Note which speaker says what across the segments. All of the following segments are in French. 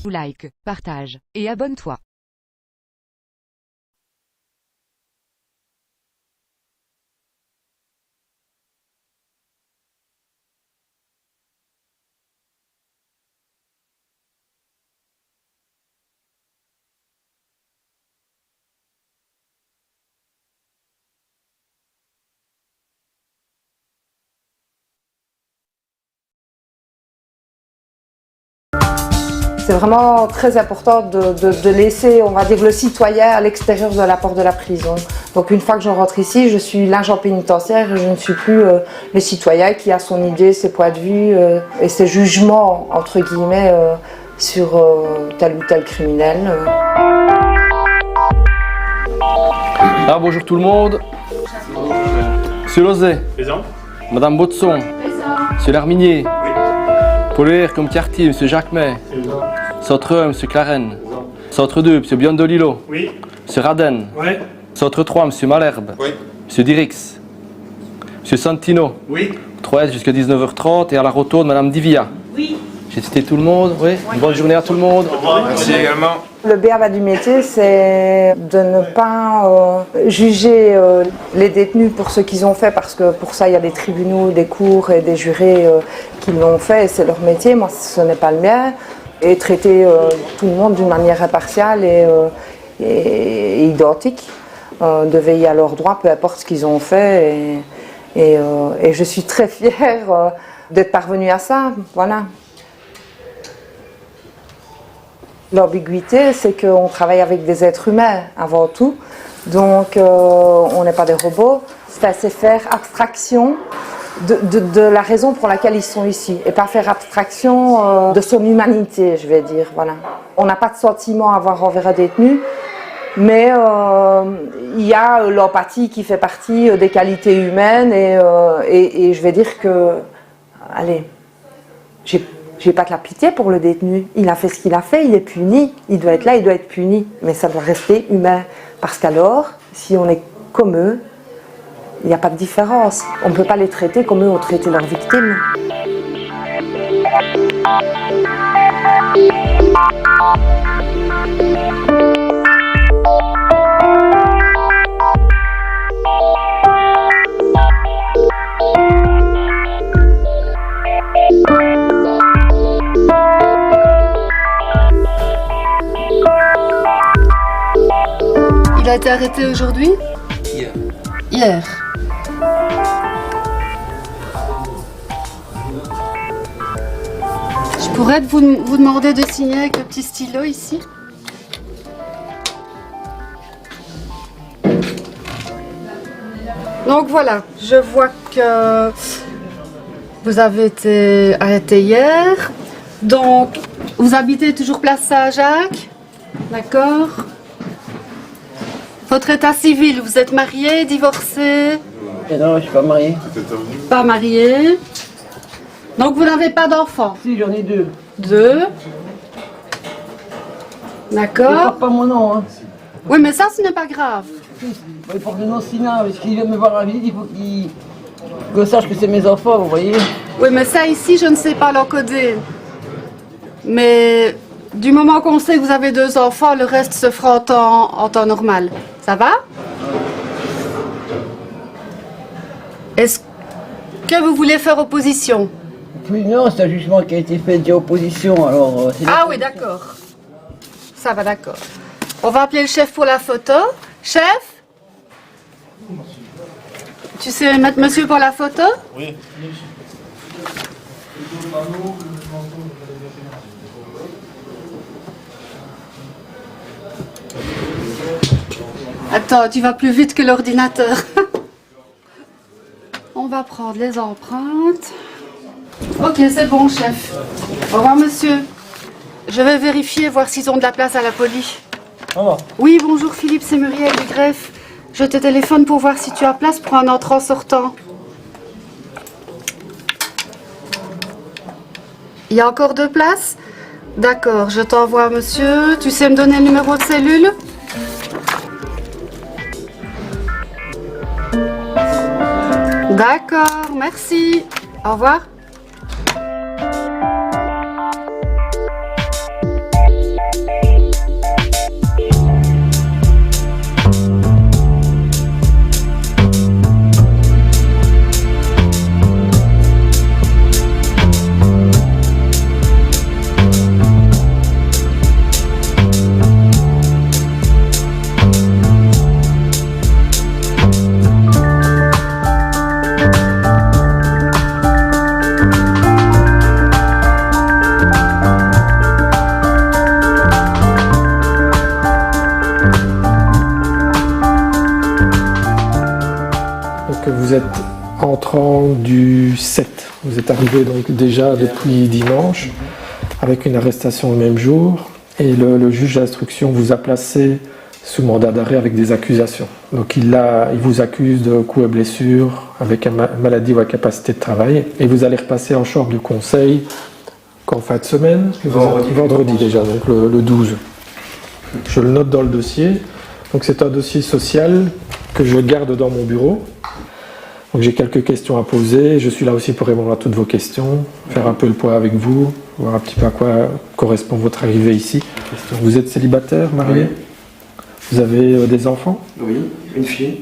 Speaker 1: Like, partage, et abonne-toi.
Speaker 2: C'est vraiment très important de laisser, on va dire, le citoyen à l'extérieur de la porte de la prison. Donc une fois que je rentre ici, je suis l'agent pénitentiaire et je ne suis plus le citoyen qui a son idée, ses points de vue et ses jugements, entre guillemets, sur tel ou tel criminel.
Speaker 3: Alors bonjour tout le monde. Monsieur Lozet.
Speaker 4: Présent.
Speaker 3: Madame Botson. Monsieur Larminier. Paul comme quartier, Monsieur Jacquemet. Centre 1, Monsieur Claren. Centre 2, Monsieur Biondolilo.
Speaker 4: Oui.
Speaker 3: Monsieur Raden.
Speaker 4: Ouais.
Speaker 3: Centre 3, Monsieur Malherbe.
Speaker 4: Oui.
Speaker 3: Monsieur Dirix. Monsieur Santino.
Speaker 4: Oui.
Speaker 3: 3 jusqu'à 19h30 et à la rotonde, Madame Divia.
Speaker 5: Oui.
Speaker 3: J'ai cité tout le monde, oui. Une bonne journée à tout le monde.
Speaker 4: Merci également.
Speaker 2: Le b.a.-ba du métier, c'est de ne pas juger les détenus pour ce qu'ils ont fait, parce que pour ça, il y a des tribunaux, des cours et des jurés qui l'ont fait, et c'est leur métier. Moi, ce n'est pas le mien. Et traiter tout le monde d'une manière impartiale et identique, de veiller à leurs droits, peu importe ce qu'ils ont fait. Et je suis très fière d'être parvenue à ça, voilà. L'ambiguïté, c'est qu'on travaille avec des êtres humains avant tout, donc on n'est pas des robots. C'est faire abstraction de la raison pour laquelle ils sont ici, et pas faire abstraction de son humanité, je vais dire. Voilà. On n'a pas de sentiment à avoir envers un détenu, mais il y a l'empathie qui fait partie des qualités humaines, et je vais dire que, allez, j'ai pas de la pitié pour le détenu. Il a fait ce qu'il a fait, il est puni. Il doit être là, il doit être puni. Mais ça doit rester humain. Parce qu'alors, si on est comme eux, il n'y a pas de différence. On ne peut pas les traiter comme eux ont traité leurs victimes.
Speaker 6: Il a été arrêté aujourd'hui? Hier. Je pourrais vous demander de signer avec le petit stylo ici? Donc voilà, je vois que vous avez été arrêté hier. Donc, vous habitez toujours place Saint-Jacques? D'accord. Votre état civil, vous êtes marié, divorcé?
Speaker 7: Non, je suis pas marié.
Speaker 6: Pas marié. Donc vous n'avez pas d'enfant?
Speaker 7: Si, j'en ai deux.
Speaker 6: Deux.
Speaker 7: Ils
Speaker 6: D'accord.
Speaker 7: portent pas mon nom, hein.
Speaker 6: Oui, mais ça, ce n'est pas grave.
Speaker 7: Ils portent le nom Sina, parce qu'il vient me voir à la visite, il faut qu'il sache que c'est mes enfants, vous voyez.
Speaker 6: Oui, mais ça, ici, je ne sais pas l'encoder. Mais du moment qu'on sait que vous avez deux enfants, le reste se fera en temps normal. Ça va? Est-ce que vous voulez faire opposition?
Speaker 7: Puis non, c'est un jugement qui a été fait d'opposition, alors...
Speaker 6: Ah oui, d'accord. Ça va, d'accord. On va appeler le chef pour la photo. Chef? Tu sais mettre monsieur pour la photo?
Speaker 4: Oui.
Speaker 6: Attends, tu vas plus vite que l'ordinateur. On va prendre les empreintes. Ok, c'est bon, chef. Au revoir, monsieur. Je vais vérifier, voir s'ils ont de la place à la police. Oui, bonjour Philippe, c'est Muriel du greffe. Je te téléphone pour voir si tu as place pour un entrant-sortant. Il y a encore deux places? D'accord, je t'envoie, monsieur. Tu sais me donner le numéro de cellule? D'accord, merci. Au revoir.
Speaker 4: du 7. Vous êtes arrivé donc déjà depuis dimanche, avec une arrestation le même jour, et le juge d'instruction vous a placé sous mandat d'arrêt avec des accusations. Donc il vous accuse de coups et blessures avec maladie ou incapacité de travail, et vous allez repasser en chambre de conseil qu'en fin de semaine, vendredi déjà, donc le 12. Je le note dans le dossier. Donc c'est un dossier social que je garde dans mon bureau. Donc j'ai quelques questions à poser. Je suis là aussi pour répondre à toutes vos questions, faire un peu le point avec vous, voir un petit peu à quoi correspond votre arrivée ici. Vous êtes célibataire, marié? Vous avez des enfants?
Speaker 5: Oui, une fille.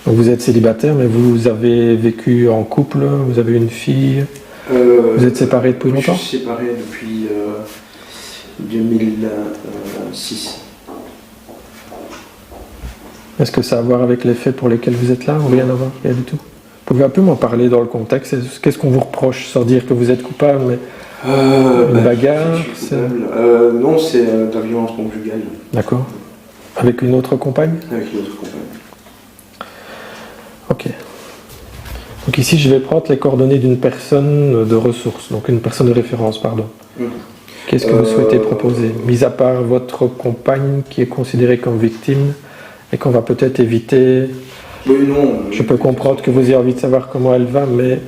Speaker 4: Donc vous êtes célibataire, mais vous avez vécu en couple, vous avez une fille. Vous êtes séparés depuis longtemps?
Speaker 5: Je suis séparé depuis 2006.
Speaker 4: Est-ce que ça a à voir avec les faits pour lesquels vous êtes là ou rien à voir? Rien du tout. Vous pouvez un peu m'en parler dans le contexte? Qu'est-ce qu'on vous reproche, sans dire que vous êtes coupable, mais une bagarre?
Speaker 5: Non, c'est de la violence conjugale.
Speaker 4: D'accord. Avec une autre compagne?
Speaker 5: Avec une autre compagne.
Speaker 4: Ok. Donc ici, je vais prendre les coordonnées d'une personne de ressources, donc une personne de référence, pardon. Qu'est-ce que vous souhaitez proposer? Mis à part votre compagne qui est considérée comme victime et qu'on va peut-être éviter.
Speaker 5: Oui, non.
Speaker 4: Je peux comprendre que vous ayez envie de savoir comment elle va, mais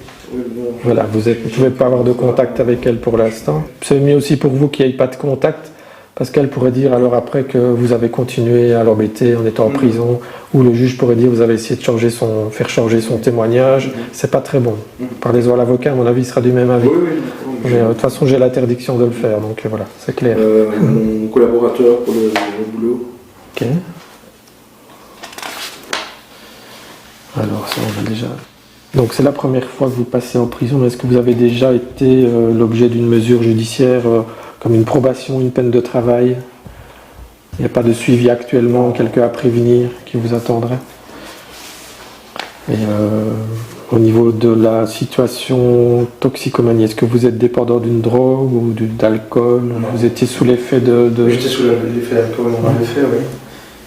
Speaker 4: voilà, vous ne pouvez pas avoir de contact avec elle pour l'instant. C'est mieux aussi pour vous qu'il n'y ait pas de contact, parce qu'elle pourrait dire alors après que vous avez continué à l'embêter en étant en prison, ou le juge pourrait dire vous avez essayé de faire changer son témoignage. C'est pas très bon. Parlez-en à l'avocat, à mon avis, il sera du même avis. Mais de toute façon, j'ai l'interdiction de le faire, donc voilà, c'est clair.
Speaker 5: Mon collaborateur pour le boulot.
Speaker 4: Ok. Alors, ça, on va déjà. Donc, c'est la première fois que vous passez en prison, mais est-ce que vous avez déjà été l'objet d'une mesure judiciaire comme une probation, une peine de travail? Il n'y a pas de suivi actuellement, quelqu'un à prévenir qui vous attendrait? Et au niveau de la situation toxicomanie, est-ce que vous êtes dépendant d'une drogue ou d'alcool? Vous étiez sous l'effet de...
Speaker 5: J'étais sous l'effet d'alcool, on m'avait fait, oui.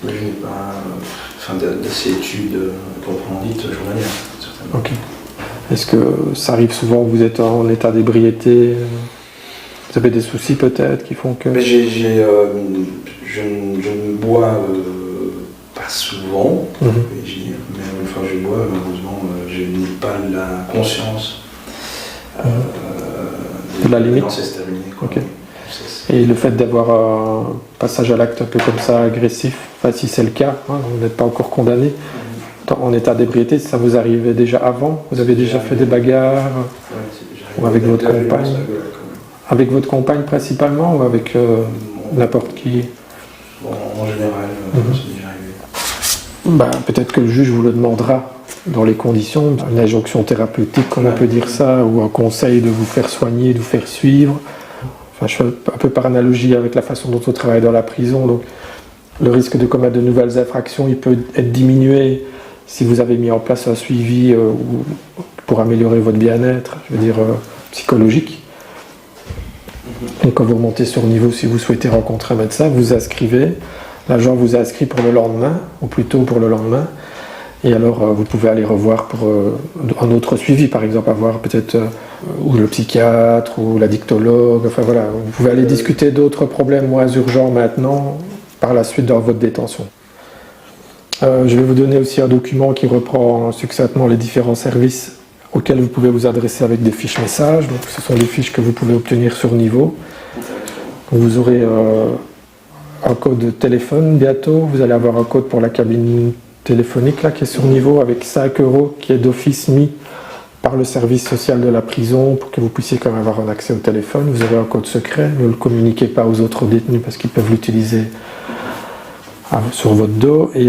Speaker 5: Mais je n'ai pas d'assez études proprement dites journalières, certainement.
Speaker 4: Ok. Est-ce que ça arrive souvent que vous êtes en état d'ébriété? Vous avez des soucis peut-être qui font que...
Speaker 5: Mais je ne bois pas souvent, mais une fois que je bois, malheureusement, je n'ai pas la conscience
Speaker 4: de la limite.
Speaker 5: C'est terminé.
Speaker 4: Okay. Et le fait d'avoir un passage à l'acte un peu comme ça, agressif, enfin, si c'est le cas, vous n'êtes pas encore condamné, en état d'ébriété, ça vous arrivait déjà avant? Vous avez déjà fait des bagarres? Ou avec votre compagne? Avec votre compagne principalement ou avec n'importe qui?
Speaker 5: Bon, en général, c'est déjà arrivé.
Speaker 4: Peut-être que le juge vous le demandera dans les conditions, une injonction thérapeutique, comme on peut dire ça, ou un conseil de vous faire soigner, de vous faire suivre. Enfin, je fais un peu par analogie avec la façon dont on travaille dans la prison. Donc, le risque de commettre de nouvelles infractions, il peut être diminué si vous avez mis en place un suivi pour améliorer votre bien-être, je veux dire psychologique. Donc quand vous remontez sur niveau, si vous souhaitez rencontrer un médecin, vous inscrivez, l'agent vous a inscrit pour le lendemain, ou plutôt pour le lendemain, et alors vous pouvez aller revoir pour un autre suivi, par exemple avoir peut-être ou le psychiatre ou l'addictologue, enfin voilà, vous pouvez aller discuter d'autres problèmes moins urgents maintenant, par la suite dans votre détention. Je vais vous donner aussi un document qui reprend succinctement les différents services auxquels vous pouvez vous adresser avec des fiches messages. Donc, ce sont des fiches que vous pouvez obtenir sur niveau. Donc, vous aurez un code de téléphone bientôt. Vous allez avoir un code pour la cabine téléphonique là, qui est sur niveau avec 5 € qui est d'office mis par le service social de la prison pour que vous puissiez quand même avoir un accès au téléphone. Vous avez un code secret. Ne le communiquez pas aux autres détenus parce qu'ils peuvent l'utiliser sur votre dos. Et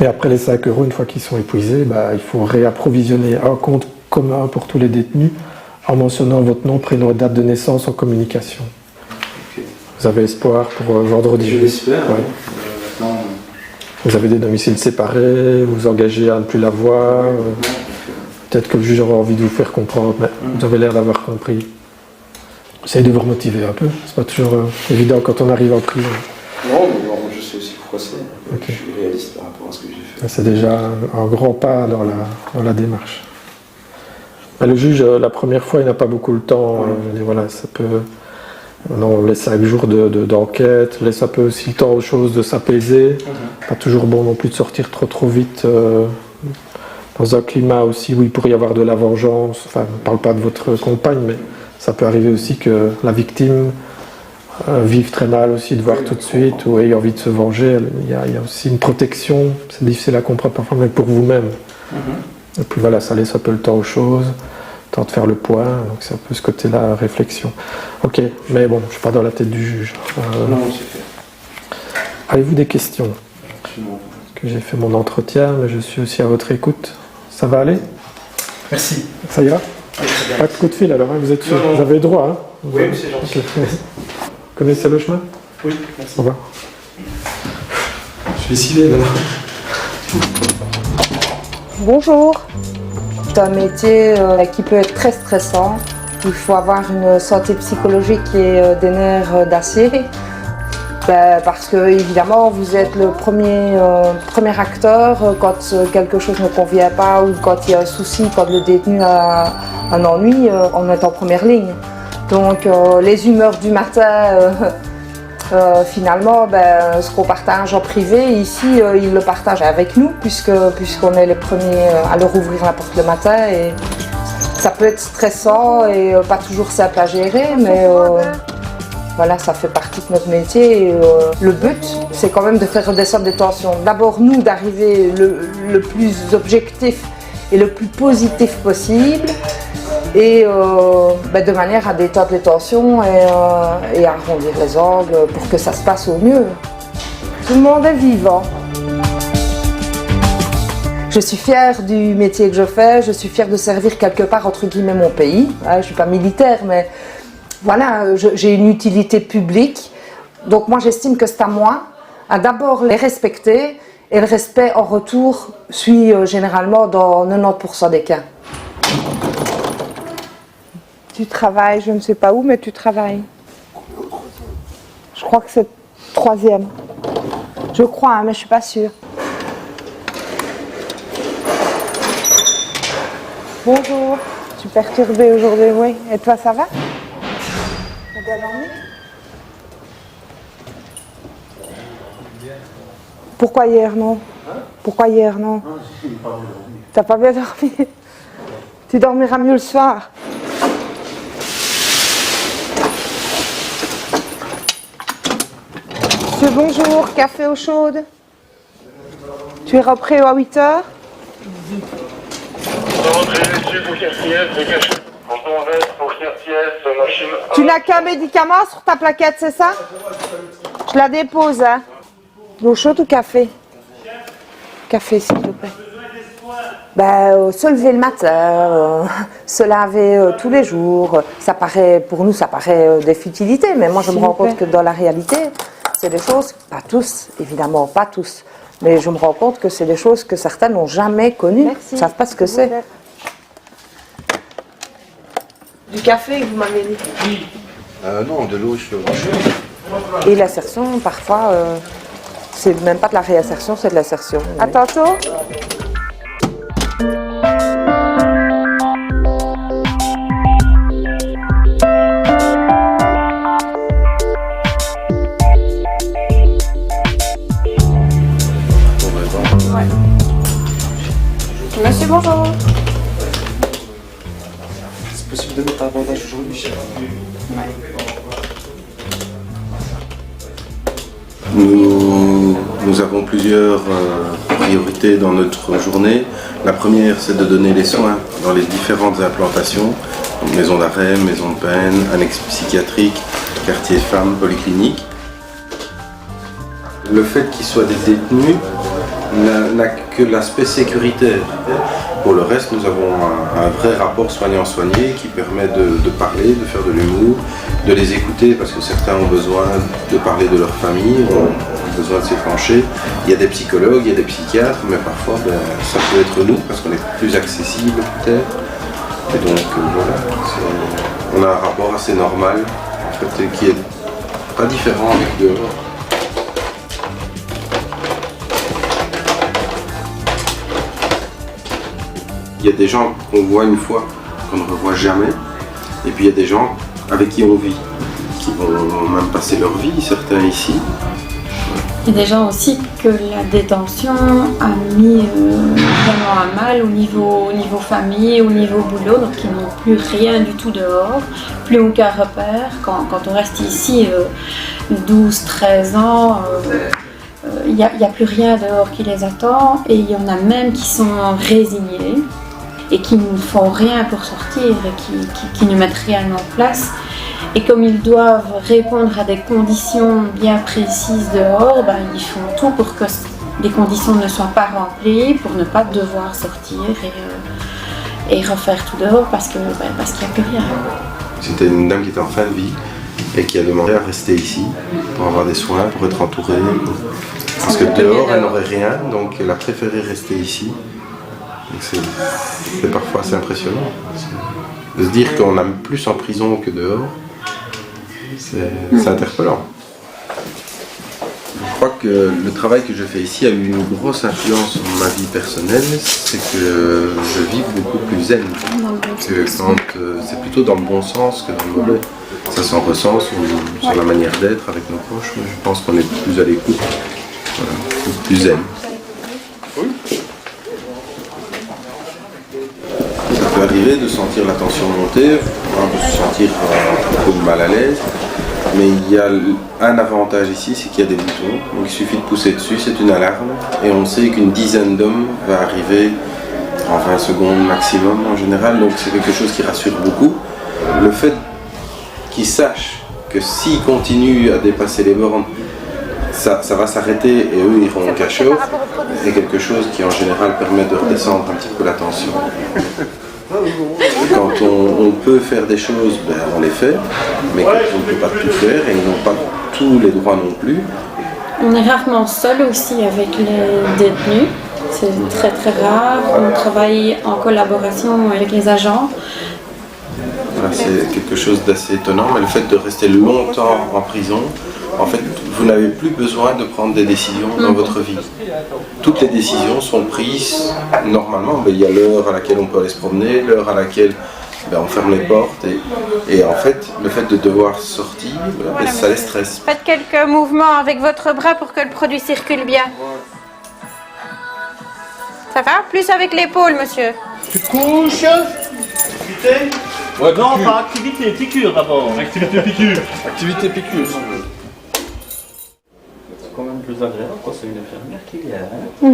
Speaker 4: après les 5 €, une fois qu'ils sont épuisés, il faut réapprovisionner un compte commun pour tous les détenus en mentionnant votre nom, prénom et date de naissance en communication. Okay. Vous avez espoir pour vendredi?
Speaker 5: Je l'espère.
Speaker 4: Ouais.
Speaker 5: Maintenant...
Speaker 4: Vous avez des domiciles séparés, vous vous engagez à ne plus la voir. Peut-être que le juge aura envie de vous faire comprendre, mais vous avez l'air d'avoir compris. Essayez de vous remotiver un peu. C'est pas toujours évident quand on arrive en prison.
Speaker 5: Non, mais bon, je sais aussi pourquoi c'est. Okay. Je suis réaliste par rapport à ce que j'ai fait.
Speaker 4: C'est déjà un grand pas dans la démarche. Le juge, la première fois, il n'a pas beaucoup le temps. Je veux dire, voilà, ça peut... On laisse 5 jours d'enquête, laisse un peu aussi le temps aux choses de s'apaiser. Pas toujours bon non plus de sortir trop vite dans un climat aussi où il pourrait y avoir de la vengeance. Enfin, je ne parle pas de votre compagne, mais ça peut arriver aussi que la victime vive très mal aussi de voir tout de suite ou ait envie de se venger. Il y a aussi une protection, c'est difficile à comprendre parfois, mais pour vous-même. Et puis voilà, ça laisse un peu le temps aux choses. Temps de faire le point, donc c'est un peu ce côté-là, réflexion. Ok, mais bon, je ne suis pas dans la tête du juge.
Speaker 5: Non, c'est fait.
Speaker 4: Avez-vous des questions? Parce que j'ai fait mon entretien, mais je suis aussi à votre écoute. Ça va aller?
Speaker 5: Merci.
Speaker 4: Ça ira?
Speaker 5: Oui, très bien.
Speaker 4: Pas de coup de fil alors, hein, vous êtes sûr?
Speaker 5: Non, non.
Speaker 4: Vous avez droit, hein?
Speaker 5: Oui, mais c'est gentil.
Speaker 4: Ok. Vous connaissez le chemin?
Speaker 5: Oui, merci.
Speaker 4: Au revoir. Je vais essayer maintenant.
Speaker 2: Bonjour. C'est un métier qui peut être très stressant. Il faut avoir une santé psychologique et des nerfs d'acier. Parce que évidemment vous êtes le premier acteur quand quelque chose ne convient pas ou quand il y a un souci, quand le détenu a un ennui, on est en première ligne. Donc les humeurs du matin, finalement, ce qu'on partage en privé, ici, ils le partagent avec nous, puisqu'on est les premiers à leur ouvrir la porte le matin. Et ça peut être stressant et pas toujours simple à gérer, mais voilà, ça fait partie de notre métier. Et, le but, c'est quand même de faire redescendre les tensions. D'abord, nous, d'arriver le plus objectif et le plus positif possible. Et de manière à détendre les tensions et à arrondir les angles pour que ça se passe au mieux. Tout le monde est vivant. Je suis fière du métier que je fais, je suis fière de servir quelque part entre guillemets mon pays. Je ne suis pas militaire, mais voilà, j'ai une utilité publique. Donc moi j'estime que c'est à moi à d'abord les respecter et le respect en retour suit généralement dans 90% des cas. Tu travailles, je ne sais pas où, mais tu travailles. Je crois que c'est 3e. Je crois, hein, mais je ne suis pas sûre. Bonjour, je suis perturbée aujourd'hui, oui. Et toi, ça va? T'as bien dormi? Pourquoi hier, non? Pourquoi hier, non? T'as pas bien dormi? Tu dormiras mieux le soir. Monsieur, bonjour, café eau chaude. Tu es repris à 8h? Tu n'as qu'un médicament sur ta plaquette, c'est ça? Je la dépose, hein. L'eau chaude ou café? Café, s'il te plaît. Se lever le matin, se laver tous les jours, ça paraît, pour nous, ça paraît des futilités, mais moi, je me rends compte que dans la réalité, c'est des choses, pas tous, évidemment, pas tous, mais je me rends compte que c'est des choses que certains n'ont jamais connues, ne savent pas ce que c'est. Du café, vous m'avez dit?
Speaker 8: Oui. Non, de l'eau chaude.
Speaker 2: Et l'insertion, parfois, c'est même pas de la réinsertion, c'est de l'insertion. Oui. À tantôt. Monsieur, bonjour.
Speaker 5: C'est possible de mettre un bandage aujourd'hui?
Speaker 8: Nous avons plusieurs priorités dans notre journée. La première, c'est de donner les soins dans les différentes implantations, donc maison d'arrêt, maison de peine, annexe psychiatrique, quartier femmes, polyclinique. Le fait qu'ils soient des détenus n'a que l'aspect sécuritaire. Pour le reste, nous avons un vrai rapport soignant-soigné qui permet de parler, de faire de l'humour, de les écouter parce que certains ont besoin de parler de leur famille, ont besoin de s'épancher. Il y a des psychologues, il y a des psychiatres, mais parfois ça peut être nous parce qu'on est plus accessible peut-être. Et donc voilà, on a un rapport assez normal en fait, qui est pas différent avec dehors. Il y a des gens qu'on voit une fois qu'on ne revoit jamais. Et puis il y a des gens avec qui on vit, qui vont même passer leur vie, certains ici.
Speaker 9: Il y a des gens aussi que la détention a mis vraiment à mal au niveau famille, au niveau boulot, donc ils n'ont plus rien du tout dehors, plus aucun repère. Quand on reste ici 12-13 ans, il n'y a plus rien dehors qui les attend, et il y en a même qui sont résignés et qui ne font rien pour sortir et qui ne mettent rien en place. Et comme ils doivent répondre à des conditions bien précises dehors, ils font tout pour que les conditions ne soient pas remplies, pour ne pas devoir sortir et refaire tout dehors parce qu'il n'y a plus rien.
Speaker 8: C'était une dame qui était en fin de vie et qui a demandé à rester ici pour avoir des soins, pour être entourée. Parce que dehors, elle n'aurait rien, donc elle a préféré rester ici. C'est parfois assez impressionnant. De se dire qu'on a plus en prison que dehors, c'est interpellant. Je crois que le travail que je fais ici a eu une grosse influence sur ma vie personnelle, c'est que je vis beaucoup plus zen. Que quand c'est plutôt dans le bon sens que dans le mauvais. Ça s'en ressent sur la manière d'être avec nos proches. Je pense qu'on est plus à l'écoute, voilà, plus zen. Ça peut arriver de sentir la tension monter, de se sentir un peu mal à l'aise. Mais il y a un avantage ici, c'est qu'il y a des boutons, donc il suffit de pousser dessus, c'est une alarme, et on sait qu'une dizaine d'hommes va arriver en 20 secondes maximum en général, donc c'est quelque chose qui rassure beaucoup. Le fait qu'ils sachent que s'ils continuent à dépasser les bornes, ça va s'arrêter et eux iront au cachot, c'est quelque chose qui en général permet de redescendre un petit peu la tension. Quand on peut faire des choses, on les fait, mais quand on ne peut pas tout faire et ils n'ont pas tous les droits non plus.
Speaker 9: On est rarement seul aussi avec les détenus, c'est très très rare. On travaille en collaboration avec les agents.
Speaker 8: Voilà, c'est quelque chose d'assez étonnant, mais le fait de rester longtemps en prison, en fait, vous n'avez plus besoin de prendre des décisions dans votre vie. Toutes les décisions sont prises normalement. Il y a l'heure à laquelle on peut aller se promener, l'heure à laquelle on ferme les portes. Et en fait, le fait de devoir sortir, ça les stresse.
Speaker 10: Faites quelques mouvements avec votre bras pour que le produit circule bien. Ça va? Plus avec l'épaule, monsieur.
Speaker 11: Tu couches. Activité? Ouais, non, pas activité, piqûre d'abord. Activité piqûre. Activité piqûre. C'est quand même plus agréable quand c'est une infirmière qui vient.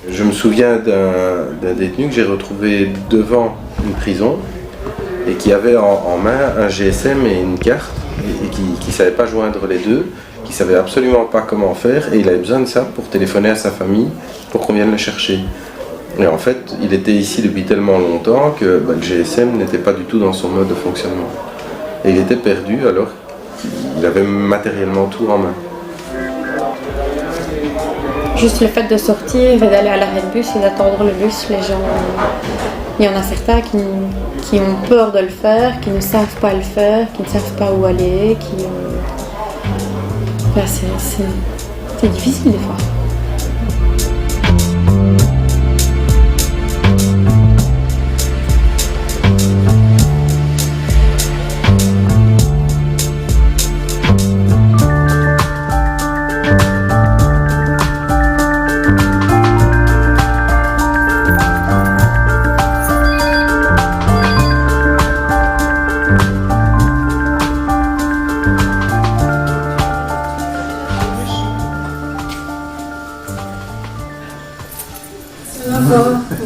Speaker 8: Je me souviens d'un détenu que j'ai retrouvé devant une prison et qui avait en main un GSM et une carte et qui ne savait pas joindre les deux, qui ne savait absolument pas comment faire, et il avait besoin de ça pour téléphoner à sa famille pour qu'on vienne le chercher. Et en fait, il était ici depuis tellement longtemps que le GSM n'était pas du tout dans son mode de fonctionnement. Et il était perdu alors qu'il avait matériellement tout en main.
Speaker 9: Juste le fait de sortir et d'aller à l'arrêt de bus et d'attendre le bus, les gens... Il y en a certains qui ont peur de le faire, qui ne savent pas le faire, qui ne savent pas où aller, c'est difficile des fois.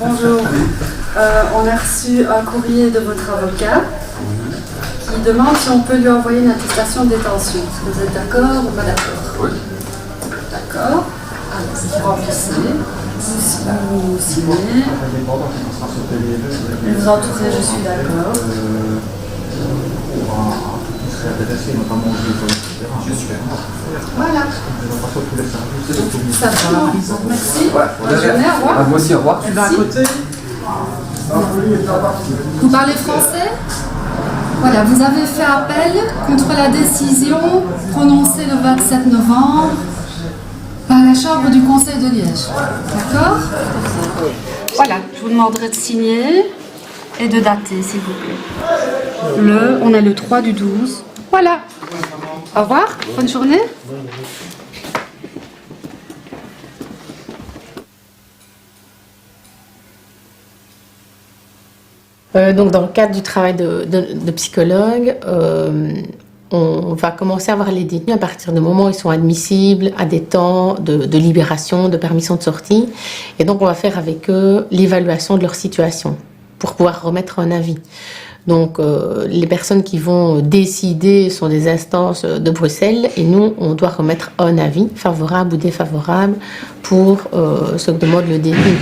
Speaker 6: Bonjour. On a reçu un courrier de votre avocat qui demande si on peut lui envoyer une attestation de détention. Est-ce que vous êtes d'accord ou pas d'accord? Oui. D'accord. Alors, vous remplissez. Vous signez. Vous entourez, je suis d'accord. Voilà. Ça va. Merci. Bonne journée, au revoir.
Speaker 12: Moi aussi, au revoir.
Speaker 6: Merci. Vous parlez français? Voilà, vous avez fait appel contre la décision prononcée le 27 novembre par la Chambre du Conseil de Liège. D'accord? Voilà, je vous demanderai de signer. et de dater, s'il vous plaît. On a le 3 du 12. Voilà. Au revoir, bonne journée.
Speaker 12: Donc dans le cadre du travail de psychologue, on va commencer à voir les détenus à partir du moment où ils sont admissibles à des temps de libération, de permission de sortie. Et donc on va faire avec eux l'évaluation de leur situation pour pouvoir remettre un avis. Donc les personnes qui vont décider sont des instances de Bruxelles et nous, on doit remettre un avis favorable ou défavorable pour ce que demande le détenu.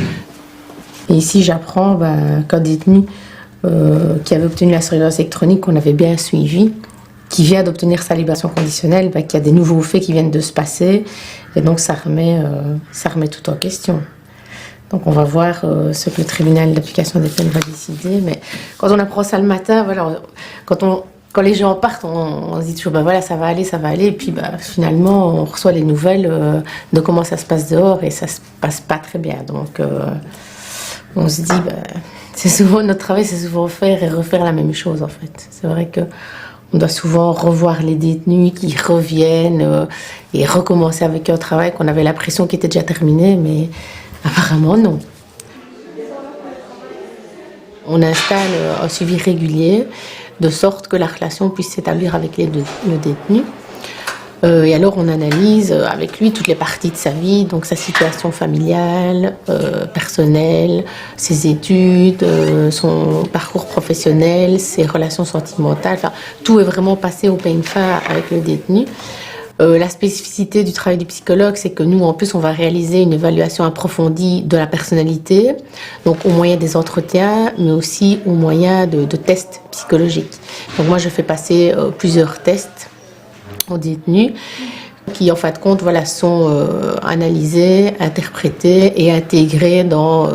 Speaker 12: Et ici, j'apprends qu'un détenu qui avait obtenu la surveillance électronique, qu'on avait bien suivi, qui vient d'obtenir sa libération conditionnelle, qu'il y a des nouveaux faits qui viennent de se passer, et donc ça remet tout en question. Donc on va voir ce que le tribunal d'application des peines va décider, mais quand on apprend ça le matin, voilà, quand les gens partent, on se dit toujours, voilà, ça va aller, et puis finalement, on reçoit les nouvelles de comment ça se passe dehors, et ça se passe pas très bien, donc on se dit, c'est souvent notre travail, c'est souvent faire et refaire la même chose en fait. C'est vrai que on doit souvent revoir les détenus qui reviennent et recommencer avec eux un travail qu'on avait l'impression qu'il était déjà terminé, mais apparemment non. On installe un suivi régulier de sorte que la relation puisse s'établir avec le détenu. Et alors on analyse avec lui toutes les parties de sa vie, donc sa situation familiale, personnelle, ses études, son parcours professionnel, ses relations sentimentales, enfin tout est vraiment passé au peigne fin avec le détenu. La spécificité du travail du psychologue, c'est que nous, en plus, on va réaliser une évaluation approfondie de la personnalité, donc au moyen des entretiens, mais aussi au moyen de tests psychologiques. Donc moi, je fais passer plusieurs tests aux détenus qui, en fin de compte, sont analysés, interprétés et intégrés dans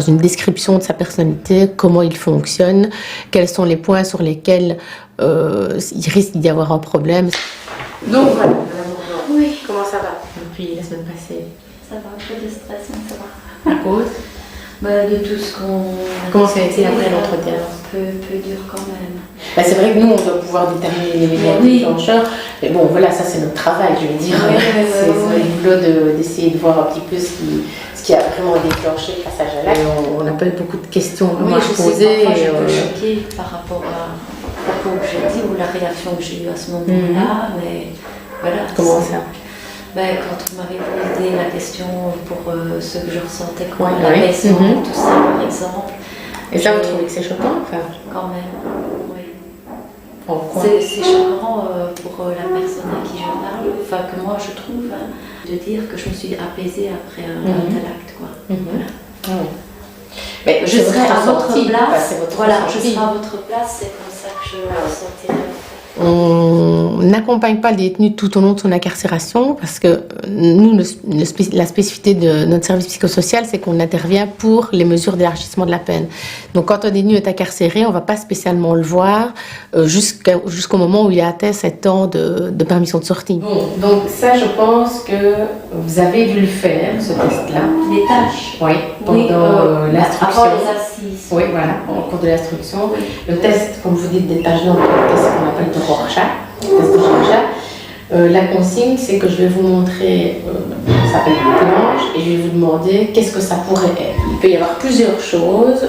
Speaker 12: une description de sa personnalité, comment il fonctionne, quels sont les points sur lesquels il risque d'y avoir un problème. Donc voilà,
Speaker 9: oui.
Speaker 12: Comment ça va depuis la semaine passée?
Speaker 9: Ça va, un peu de stress, mais ça va.
Speaker 12: À cause
Speaker 9: de tout ce qu'on...
Speaker 12: Comment ça a été après l'entretien?
Speaker 9: Un peu dur quand même.
Speaker 12: C'est vrai que nous, on doit pouvoir déterminer les médias déclencheurs, mais bon, voilà, ça c'est notre travail, je veux dire. C'est le boulot d'essayer de voir un petit peu ce qui a vraiment déclenché le passage à l'acte. On a pas eu beaucoup de questions à se poser.
Speaker 9: Je suis un peu choquée par rapport au propos que j'ai dit ou la réaction que j'ai eue à ce moment-là, mais voilà.
Speaker 12: Comment ça?
Speaker 9: Quand on m'avait posé la question pour ce que je ressentais quand la maison, tout ça par exemple.
Speaker 12: Et ça, vous trouvez que c'est choquant?
Speaker 9: Quand même, oui.
Speaker 12: Pourquoi?
Speaker 9: C'est choquant pour la personne à qui je parle, que moi je trouve, de dire que je me suis apaisée après un tel acte, quoi. Voilà.
Speaker 12: Mais
Speaker 9: je serai à votre place,
Speaker 12: je
Speaker 9: serai à votre place, c'est comme ça que je ressentirai.
Speaker 12: On n'accompagne pas le détenu tout au long de son incarcération parce que nous, la spécificité de notre service psychosocial, c'est qu'on intervient pour les mesures d'élargissement de la peine. Donc quand un détenu est incarcéré, on ne va pas spécialement le voir jusqu'au moment où il a atteint 7 ans de permission de sortie. Bon, donc ça, je pense que vous avez dû le faire, ce test-là.
Speaker 9: Les tâches.
Speaker 12: Oui, pendant l'instruction.
Speaker 9: Avant les assises.
Speaker 12: Oui, voilà, au cours de l'instruction. Le test, comme vous dites, des tâches dans le test qu'on appelle de Rorschach. La consigne, c'est que je vais vous montrer, ça s'appelle une planche, et je vais vous demander qu'est-ce que ça pourrait être. Il peut y avoir plusieurs choses,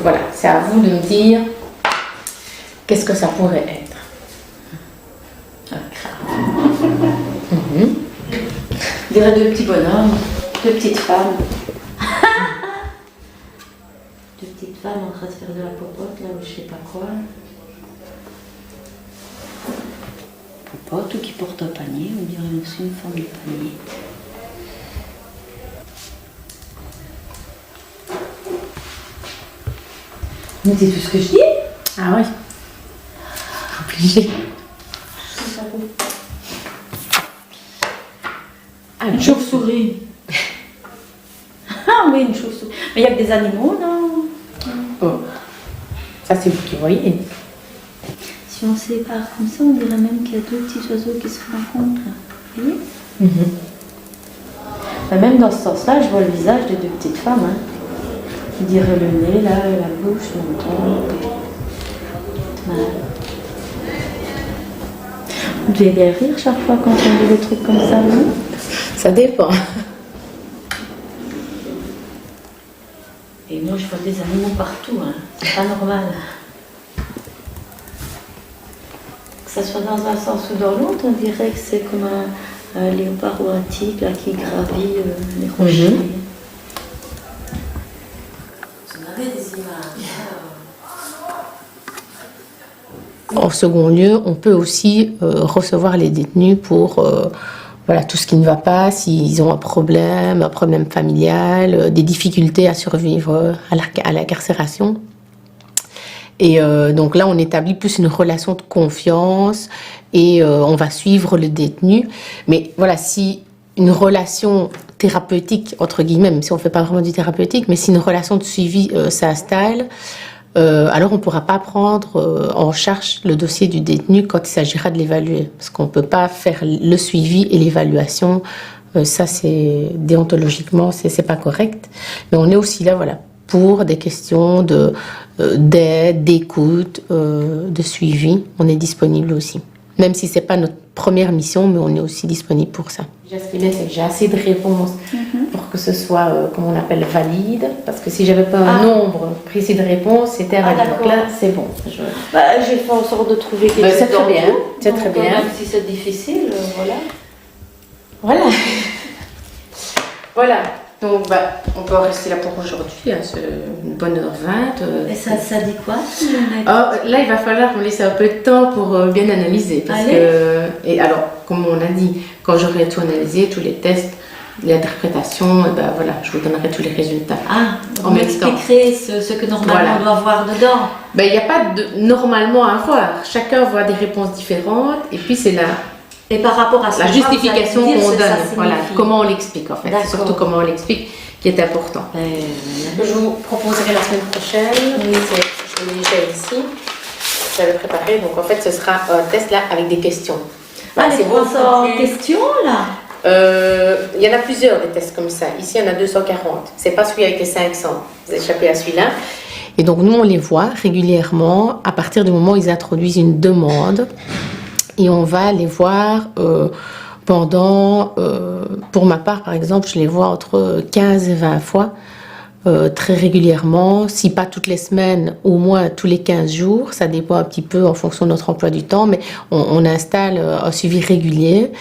Speaker 12: voilà, c'est à vous de me dire qu'est-ce que ça pourrait être.
Speaker 9: Je dirais 2 petits bonhommes, 2 petites femmes. 2 petites femmes en train de faire de la popote, là, ou je sais pas quoi. Popote ou qui porte un panier, on dirait aussi une forme de panier. Mais c'est tout ce que je dis?
Speaker 12: Ah oui. Obligé.
Speaker 9: C'est ça.
Speaker 12: Une chauve-souris.
Speaker 9: Ah oui, une chauve-souris. Mais il y a que des animaux, non?
Speaker 12: Bon. Ça, c'est vous qui voyez.
Speaker 9: Si on se sépare comme ça, on dirait même qu'il y a 2 petits oiseaux qui se rencontrent. Vous voyez? Même dans ce sens-là, je vois le visage de 2 petites femmes. Je dirais le nez, là, la bouche, le menton. Mal. Vous devez bien rire chaque fois quand on dit des trucs comme ça, non?
Speaker 12: Ça dépend.
Speaker 9: Et moi, je vois des animaux partout, hein. C'est pas normal. Que ça soit dans un sens ou dans l'autre, on dirait que c'est comme un léopard ou un tigre là, qui gravit les rochers. J'en avais des images.
Speaker 12: En second lieu, on peut aussi recevoir les détenus pour voilà, tout ce qui ne va pas, s'ils ont un problème familial, des difficultés à survivre à l'incarcération. Et donc là, on établit plus une relation de confiance et on va suivre le détenu. Mais voilà, si une relation thérapeutique, entre guillemets, même si on ne fait pas vraiment du thérapeutique, mais si une relation de suivi s'installe, alors on ne pourra pas prendre en charge le dossier du détenu quand il s'agira de l'évaluer. Parce qu'on ne peut pas faire le suivi et l'évaluation. Ça, c'est déontologiquement, c'est pas correct. Mais on est aussi là, voilà, pour des questions d'aide, d'écoute, de suivi. On est disponible aussi. Même si ce n'est pas notre première mission, mais on est aussi disponible pour ça. Déjà, ce qui est bien, c'est que j'ai assez de réponses pour que ce soit, comme on appelle, valide. Parce que si j'avais pas un nombre précis de réponses, c'était invalide. Donc là, c'est bon.
Speaker 9: J'ai fait en sorte de trouver quelque chose.
Speaker 12: C'est très bien. C'est très bien.
Speaker 9: Même si c'est difficile, voilà.
Speaker 12: Voilà. Voilà. Donc, on peut en rester là pour aujourd'hui. Hein, c'est une bonne heure 20.
Speaker 9: Et ça dit quoi?
Speaker 12: Là, il va falloir me laisser un peu de temps pour bien analyser. Et alors, comme on a dit, quand j'aurai tout analysé, tous les tests, l'interprétation, voilà, je vous donnerai tous les résultats.
Speaker 9: Vous m'expliquerez ce que normalement on doit voir dedans.
Speaker 12: Il n'y a pas de normalement à voir. Chacun voit des réponses différentes. Et puis, c'est
Speaker 9: et par rapport à
Speaker 12: la justification qu'on donne, voilà, comment on l'explique en fait, c'est surtout comment on l'explique qui est important. Je vous proposerai la semaine prochaine, je l'ai déjà ici, j'avais préparé, donc en fait ce sera un test là avec des questions.
Speaker 9: C'est 300 questions là?
Speaker 12: Il y en a plusieurs des tests comme ça, ici il y en a 240, c'est pas celui avec les 500, vous échappez à celui-là. Et donc nous on les voit régulièrement à partir du moment où ils introduisent une demande. Et on va les voir pendant, pour ma part par exemple, je les vois entre 15 et 20 fois, très régulièrement, si pas toutes les semaines, au moins tous les 15 jours, ça dépend un petit peu en fonction de notre emploi du temps, mais on installe un suivi régulier,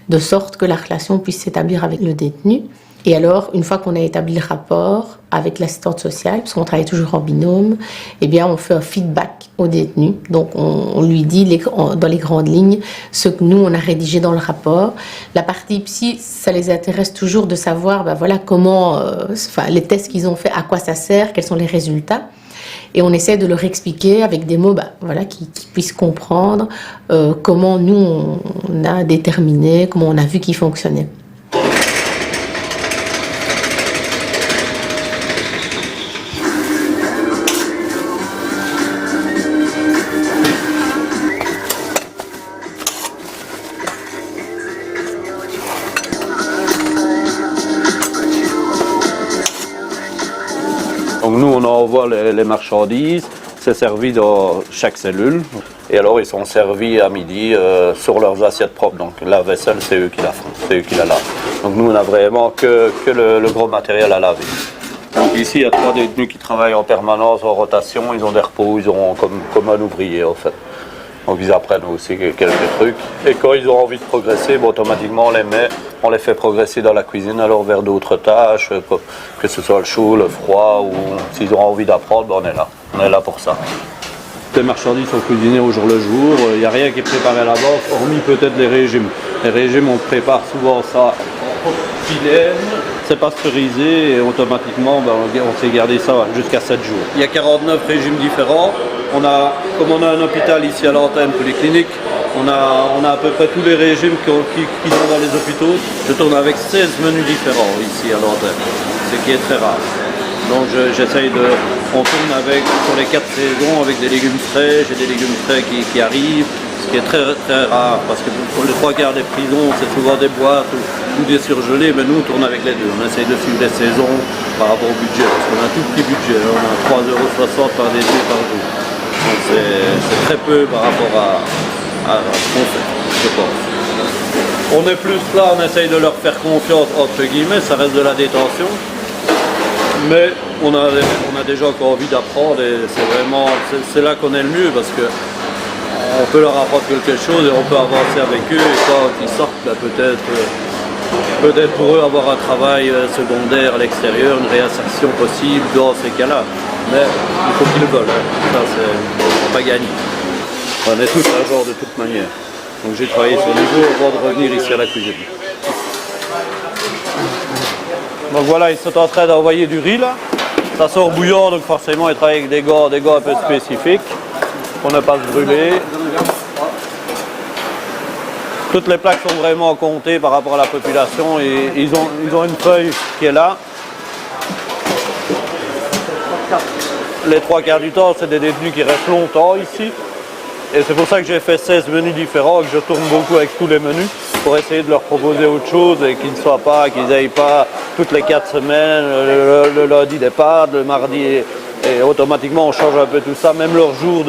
Speaker 12: de sorte que la relation puisse s'établir avec le détenu. Et alors, une fois qu'on a établi le rapport avec l'assistante sociale, parce qu'on travaille toujours en binôme, eh bien, on fait un feedback au détenu. Donc, on lui dit dans les grandes lignes ce que nous, on a rédigé dans le rapport. La partie psy, ça les intéresse toujours de savoir, voilà, comment, les tests qu'ils ont fait, à quoi ça sert, quels sont les résultats. Et on essaie de leur expliquer avec des mots, voilà, qu'ils puissent comprendre comment nous, on a déterminé, comment on a vu qu'ils fonctionnaient.
Speaker 13: Donc nous, on envoie les marchandises, c'est servi dans chaque cellule. Et alors, ils sont servis à midi sur leurs assiettes propres. Donc la vaisselle, c'est eux qui la font, c'est eux qui la lavent. Donc nous, on n'a vraiment que le gros matériel à laver. Donc ici, il y a 3 détenus qui travaillent en permanence, en rotation. Ils ont des repos, ils ont comme un ouvrier, en fait. Donc ils apprennent aussi quelques trucs. Et quand ils ont envie de progresser, automatiquement on les fait progresser dans la cuisine, alors vers d'autres tâches, que ce soit le chaud, le froid, ou s'ils ont envie d'apprendre, on est là pour ça.
Speaker 3: Les marchandises sont cuisinées au jour le jour, il n'y a rien qui est préparé à l'avance, hormis peut-être les régimes. Les régimes, on prépare souvent ça en filaine, c'est pasteurisé et automatiquement on sait garder ça jusqu'à 7 jours. Il y a 49 régimes différents. Comme on a un hôpital ici à l'antenne polyclinique, on a à peu près tous les régimes qui sont dans les hôpitaux. Je tourne avec 16 menus différents ici à l'antenne, ce qui est très rare. Donc on tourne sur les 4 saisons avec des légumes frais, j'ai des légumes frais qui arrivent, ce qui est très, très rare, parce que pour les 3 quarts des prisons, c'est souvent des boîtes ou des surgelés, mais nous on tourne avec les deux. On essaye de suivre les saisons par rapport au budget, parce qu'on a un tout petit budget, on a 3,60 € par détenu par jour. Donc c'est très peu par rapport à ce qu'on fait, je pense. On est plus là, on essaye de leur faire confiance, entre guillemets, ça reste de la détention. Mais on a des gens qui ont envie d'apprendre et c'est là qu'on est le mieux parce que on peut leur apprendre quelque chose et on peut avancer avec eux et quand ils sortent, peut-être pour eux avoir un travail secondaire à l'extérieur, une réinsertion possible dans ces cas-là. Mais il faut qu'ils le veulent, ça c'est pas gagné. On est tous à genre de toute manière. Donc j'ai travaillé sur le niveau avant de revenir ici à la cuisine. Donc voilà, ils sont en train d'envoyer du riz là. Ça sort bouillant, donc forcément ils travaillent avec des gants un peu spécifiques pour ne pas se brûler. Toutes les plaques sont vraiment comptées par rapport à la population et ils ont une feuille qui est là. Les 3 quarts du temps, c'est des détenus qui restent longtemps ici. Et c'est pour ça que j'ai fait 16 menus différents, que je tourne beaucoup avec tous les menus, pour essayer de leur proposer autre chose et qu'ils ne n'aillent pas toutes les 4 semaines, le lundi des pâtes, le mardi, et automatiquement on change un peu tout ça, même leur jour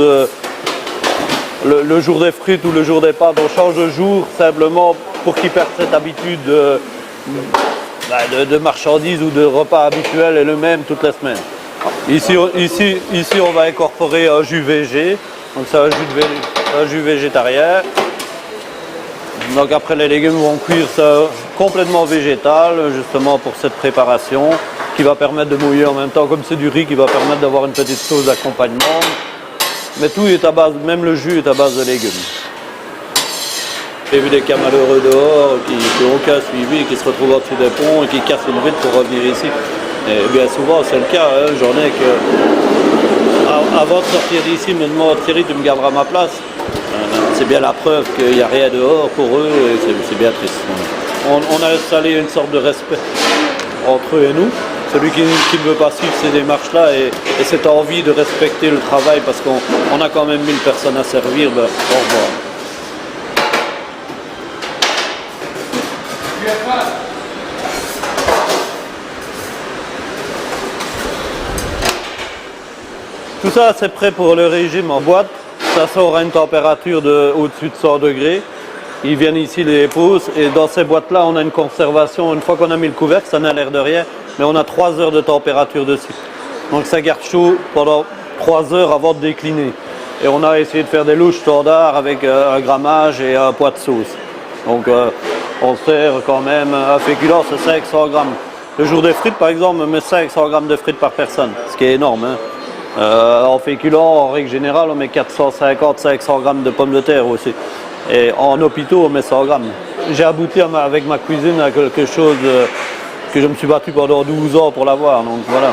Speaker 3: le jour des frites ou le jour des pâtes, on change de jour simplement pour qu'ils perdent cette habitude de marchandises ou de repas habituels et le même toutes les semaines. Ici on va incorporer un jus VG. Donc c'est un jus végétarien. Donc après les légumes vont cuire ça complètement végétal, justement pour cette préparation, qui va permettre de mouiller en même temps, comme c'est du riz, qui va permettre d'avoir une petite sauce d'accompagnement. Mais tout est à base, même le jus est à base de légumes. J'ai vu des cas malheureux dehors qui n'ont aucun suivi, qui se retrouvent au-dessus des ponts et qui cassent une vitre pour revenir ici. Et bien souvent c'est le cas, hein. J'en ai que... Avant de sortir d'ici, ils me demandent Thierry, tu me garderas ma place. C'est bien la preuve qu'il n'y a rien dehors pour eux et c'est bien triste. On a installé une sorte de respect entre eux et nous. Celui qui ne veut pas suivre ces démarches-là et cette envie de respecter le travail parce qu'on a quand même 1000 personnes à servir, ben, au revoir. Tout ça, c'est prêt pour le régime en boîte. Ça sort à une température au-dessus de 100 degrés. Ils viennent ici, les déposent. Et dans ces boîtes-là, on a une conservation. Une fois qu'on a mis le couvercle, ça n'a l'air de rien. Mais on a 3 heures de température dessus. Donc ça garde chaud pendant 3 heures avant de décliner. Et on a essayé de faire des louches standards avec un grammage et un poids de sauce. Donc on sert quand même, un féculent, c'est 500 grammes. Le jour des frites, par exemple, on met 500 grammes de frites par personne. Ce qui est énorme, hein. En féculent, en règle générale, on met 450-500 grammes de pommes de terre aussi. Et en hôpitaux, on met 100 grammes. J'ai abouti avec ma cuisine à quelque chose que je me suis battu pendant 12 ans pour l'avoir. Donc voilà,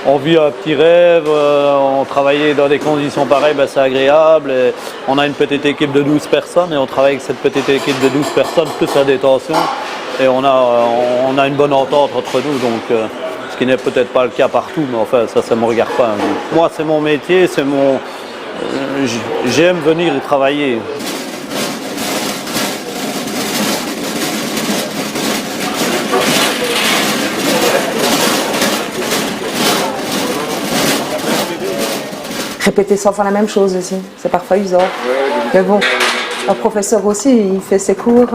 Speaker 3: on vit un petit rêve, on travaillait dans des conditions pareilles, ben, c'est agréable. Et on a une petite équipe de 12 personnes et on travaille avec cette petite équipe de 12 personnes plus la détention. Et on a une bonne entente entre nous. Donc, ce qui n'est peut-être pas le cas partout, mais enfin ça ne me regarde pas. Moi c'est mon métier, j'aime venir y travailler.
Speaker 2: Répéter 100 fois la même chose aussi, c'est parfois usant. Mais bon, un professeur aussi, il fait ses cours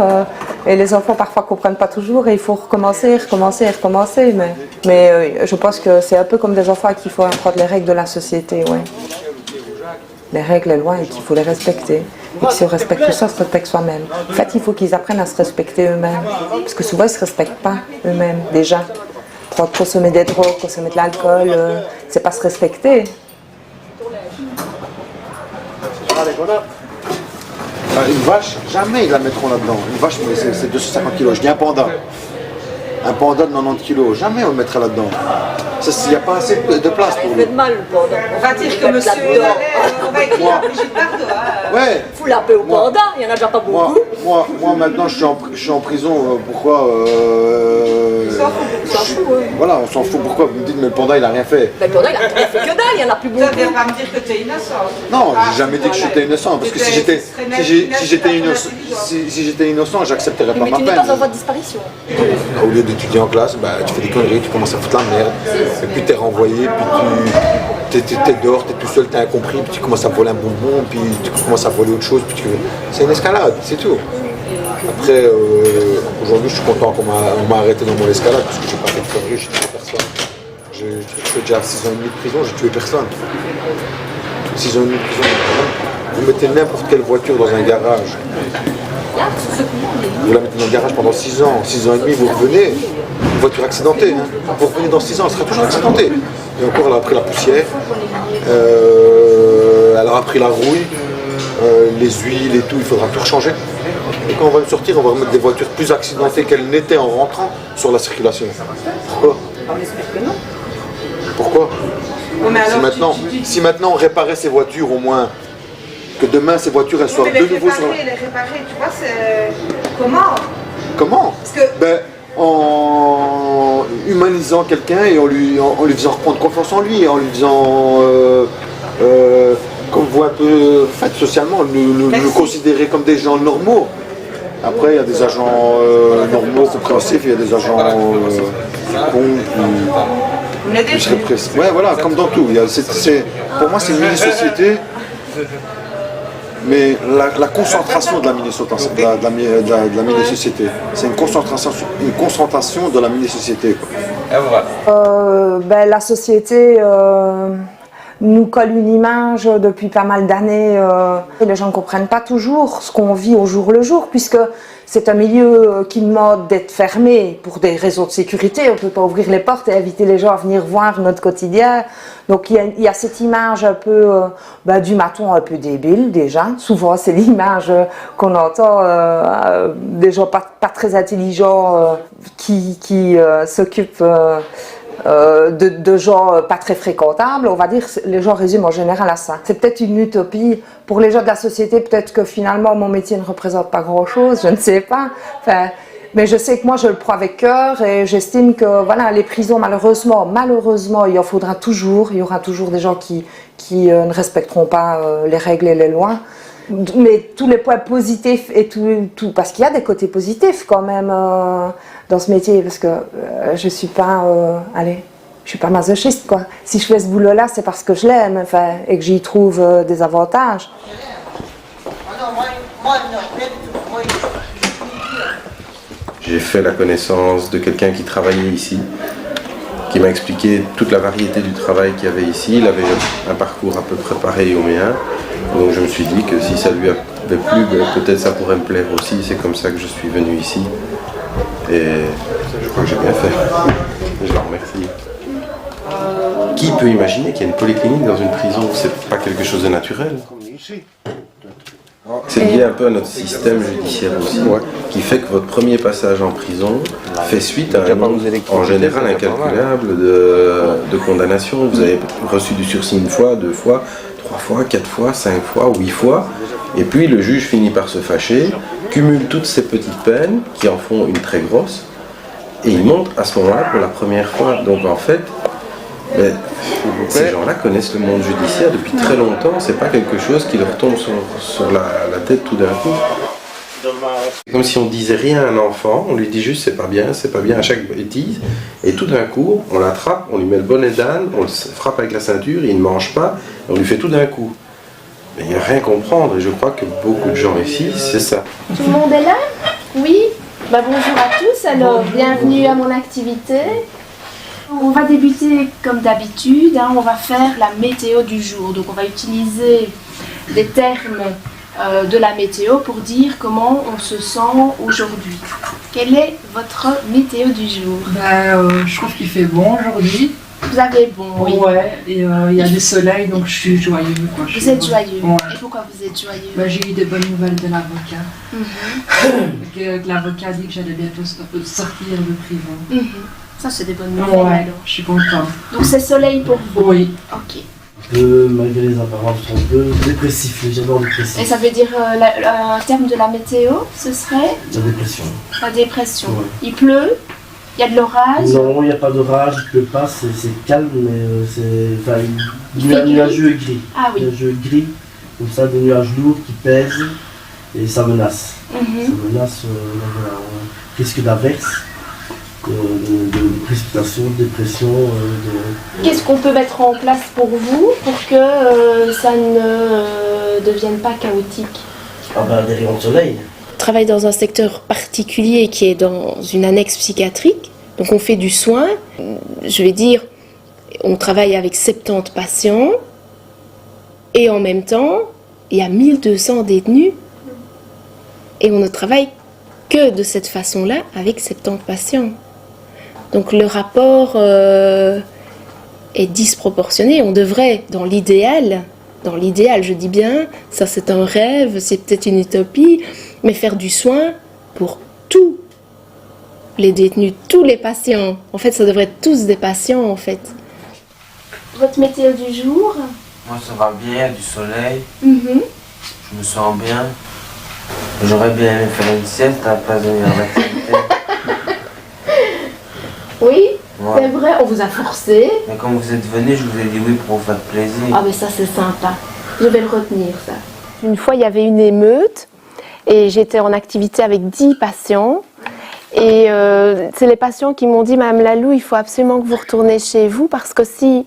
Speaker 2: et les enfants parfois ne comprennent pas toujours et il faut recommencer. Mais je pense que c'est un peu comme des enfants à qui il faut apprendre les règles de la société. Ouais. Les règles, les lois et qu'il faut les respecter. Et que si on respecte tout ça, on se respecte soi-même. En fait, il faut qu'ils apprennent à se respecter eux-mêmes. Parce que souvent, ils ne se respectent pas eux-mêmes déjà. Consommer des drogues, consommer de l'alcool, c'est pas se respecter.
Speaker 14: Une vache, jamais ils la mettront là-dedans. Une vache, c'est 250 kilos. Je dis un panda. Un panda de 90 kg, jamais on le mettra là-dedans. Il n'y a pas assez de place pour lui.
Speaker 15: Il fait de mal le panda. On va dire que monsieur on va écrire à Brigitte Bardot.
Speaker 14: Ouais.
Speaker 15: Faut la paix au panda, il n'y en a déjà pas beaucoup.
Speaker 14: Moi maintenant je suis en prison, pourquoi
Speaker 15: On s'en fout.
Speaker 14: Voilà, on s'en fout, pourquoi vous me dites mais le panda il a rien fait?
Speaker 15: Le panda il a rien fait que dalle, il y en a plus beaucoup.
Speaker 6: Tu ne viens pas me dire que tu es innocent.
Speaker 14: Non, j'ai jamais dit que j'étais innocent, parce que si j'étais innocent, j'accepterais pas ma peine.
Speaker 15: Mais tu n'es pas en voie de disparition.
Speaker 14: Au lieu d'étudier en classe, tu fais des conneries, tu commences à foutre la merde, et puis t'es renvoyé, puis t'es dehors, t'es tout seul, t'es incompris, puis tu commences à voler un bonbon, puis tu commences à voler autre chose, puis c'est une escalade, c'est tout. Après, aujourd'hui je suis content qu'on m'a arrêté dans mon escalade, parce que j'ai pas fait de conneries, j'ai tué personne. Je fais déjà 6 ans et demi de prison, j'ai tué personne. 6 ans et demi de prison, vous mettez n'importe quelle voiture dans un garage. Vous la mettez dans le garage pendant 6 ans et demi, vous revenez, une voiture accidentée, hein. Vous revenez dans 6 ans, elle sera toujours accidentée. Et encore, elle a pris la poussière, elle aura pris la rouille, les huiles et tout, il faudra tout changer. Et quand on va sortir, on va remettre des voitures plus accidentées qu'elles n'étaient en rentrant sur la circulation. Pourquoi?
Speaker 15: On espère que non.
Speaker 14: Pourquoi? Si maintenant on réparait ces voitures au moins, que demain ces voitures elles soient de nouveau sur la...
Speaker 6: Les réparer, tu vois, c'est... Comment?
Speaker 14: Parce que... en humanisant quelqu'un et en lui faisant reprendre confiance en lui, en lui faisant... comme vous un peu fait socialement, nous considérer comme des gens normaux. Après, il y a des agents normaux, compréhensifs, il y a des agents cons, ouais, voilà, comme dans tout. Pour moi, c'est une mini-société, mais la concentration de la mini-société, c'est une concentration de la mini-société.
Speaker 2: La société nous colle une image depuis pas mal d'années. Les gens ne comprennent pas toujours ce qu'on vit au jour le jour, puisque c'est un milieu qui demande d'être fermé pour des raisons de sécurité. On ne peut pas ouvrir les portes et inviter les gens à venir voir notre quotidien. Donc il y a cette image un peu du maton un peu débile déjà. Souvent c'est l'image qu'on entend des gens pas très intelligents qui s'occupent de gens pas très fréquentables. On va dire les gens résument en général à ça. C'est peut-être une utopie pour les gens de la société, peut-être que finalement mon métier ne représente pas grand-chose, je ne sais pas. Enfin, mais je sais que moi je le prends avec cœur et j'estime que voilà, les prisons malheureusement il y en faudra toujours, il y aura toujours des gens qui ne respecteront pas les règles et les lois. Mais tous les points positifs et tout parce qu'il y a des côtés positifs quand même dans ce métier, parce que je suis pas masochiste quoi. Si je fais ce boulot-là, c'est parce que je l'aime, et que j'y trouve des avantages.
Speaker 8: J'ai fait la connaissance de quelqu'un qui travaillait ici, qui m'a expliqué toute la variété du travail qu'il y avait ici. Il avait un parcours à peu près pareil au mien. Donc je me suis dit que si ça lui avait plu, peut-être ça pourrait me plaire aussi. C'est comme ça que je suis venu ici. Et je crois que j'ai bien fait. Je leur remercie. Qui peut imaginer qu'il y a une polyclinique dans une prison? C'est pas quelque chose de naturel. C'est lié un peu à notre système judiciaire aussi, qui fait que votre premier passage en prison fait suite à un nombre en général incalculable de condamnations. Vous avez reçu du sursis 1 fois, 2 fois, 3 fois, 4 fois, 5 fois, 8 fois, et puis le juge finit par se fâcher, cumule toutes ces petites peines qui en font une très grosse, et il monte à ce moment-là pour la première fois. Donc en fait, ces gens-là connaissent le monde judiciaire depuis très longtemps, c'est pas quelque chose qui leur tombe sur la tête tout d'un coup. C'est comme si on disait rien à un enfant, on lui dit juste c'est pas bien à chaque bêtise, et tout d'un coup on l'attrape, on lui met le bonnet d'âne, on le frappe avec la ceinture, il ne mange pas, et on lui fait tout d'un coup. Mais il n'y a rien à comprendre, et je crois que beaucoup de gens ici, c'est ça.
Speaker 16: Tout le monde est là? Oui. Bonjour à tous, alors bienvenue à mon activité. On va débuter comme d'habitude, on va faire la météo du jour. Donc on va utiliser des termes de la météo pour dire comment on se sent aujourd'hui. Quelle est votre météo du jour?
Speaker 17: Je trouve qu'il fait bon aujourd'hui.
Speaker 16: Vous avez bon, oui.
Speaker 17: Ouais, et il y a du soleil, donc je suis joyeux. Quoi.
Speaker 16: Vous êtes joyeux.
Speaker 17: Ouais.
Speaker 16: Et pourquoi vous êtes joyeux?
Speaker 17: J'ai eu des bonnes nouvelles de l'avocat. Que l'avocat a dit que j'allais bientôt sortir de prison.
Speaker 16: Ça, c'est des bonnes nouvelles
Speaker 17: Ouais,
Speaker 16: alors.
Speaker 17: je suis contente.
Speaker 16: Donc c'est soleil pour vous?
Speaker 17: Oui.
Speaker 16: Ok.
Speaker 18: Malgré les apparences, sont un peu dépressifs, légèrement dépressifs.
Speaker 16: Et ça veut dire, un terme de la météo, ce serait?
Speaker 18: La dépression.
Speaker 16: La dépression.
Speaker 18: Ouais.
Speaker 16: Il pleut? Il y a de l'orage?
Speaker 18: Non, il n'y a pas d'orage, il ne pleut pas, c'est calme, mais c'est. Enfin, nuageux et gris.
Speaker 16: Ah oui.
Speaker 18: Nuageux et gris, comme ça, des nuages lourds qui pèsent et ça menace. Ça menace, voilà, risque d'averse, de précipitation, de dépression.
Speaker 16: Qu'est-ce qu'on peut mettre en place pour vous pour que ça ne devienne pas chaotique?
Speaker 18: Ah ben, des rayons de soleil.
Speaker 19: On travaille dans un secteur particulier qui est dans une annexe psychiatrique. Donc on fait du soin. Je vais dire, on travaille avec 70 patients. Et en même temps, il y a 1200 détenus. Et on ne travaille que de cette façon-là avec 70 patients. Donc le rapport est disproportionné. On devrait, dans l'idéal, je dis bien, ça c'est un rêve, c'est peut-être une utopie, mais faire du soin pour tous les détenus, tous les patients. En fait, ça devrait être tous des patients, en fait.
Speaker 16: Votre météo du jour?
Speaker 20: Moi, ça va bien, il y a du soleil. Je me sens bien. J'aurais bien aimé faire une sieste à la place de venir à l'activité.
Speaker 16: Oui,
Speaker 20: Ouais.
Speaker 16: c'est vrai, on vous a forcé.
Speaker 20: Mais quand vous êtes venu, je vous ai dit oui pour vous faire plaisir.
Speaker 16: Ah mais ça c'est sympa, je vais le retenir ça. Une fois il y avait une émeute et j'étais en activité avec 10 patients et c'est les patients qui m'ont dit Madame Lalou, il faut absolument que vous retournez chez vous parce que si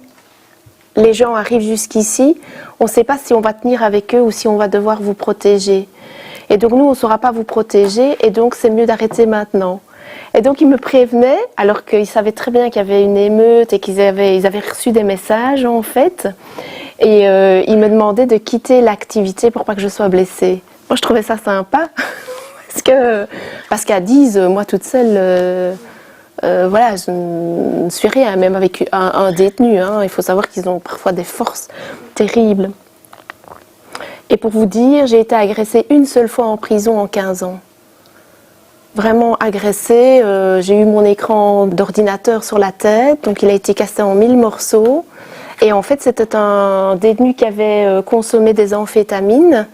Speaker 16: les gens arrivent jusqu'ici, on ne sait pas si on va tenir avec eux ou si on va devoir vous protéger. Et donc nous on ne saura pas vous protéger et donc c'est mieux d'arrêter maintenant. Et donc ils me prévenaient, alors qu'ils savaient très bien qu'il y avait une émeute et qu'ils avaient reçu des messages en fait. Et ils me demandaient de quitter l'activité pour pas que je sois blessée. Moi je trouvais ça sympa, parce qu'à 10, moi toute seule, voilà, je ne suis rien, même avec un détenu. Il faut savoir qu'ils ont parfois des forces terribles. Et pour vous dire, j'ai été agressée une seule fois en prison en 15 ans. Vraiment agressée, j'ai eu mon écran d'ordinateur sur la tête, donc il a été cassé en 1000 morceaux. Et en fait, c'était un détenu qui avait consommé des amphétamines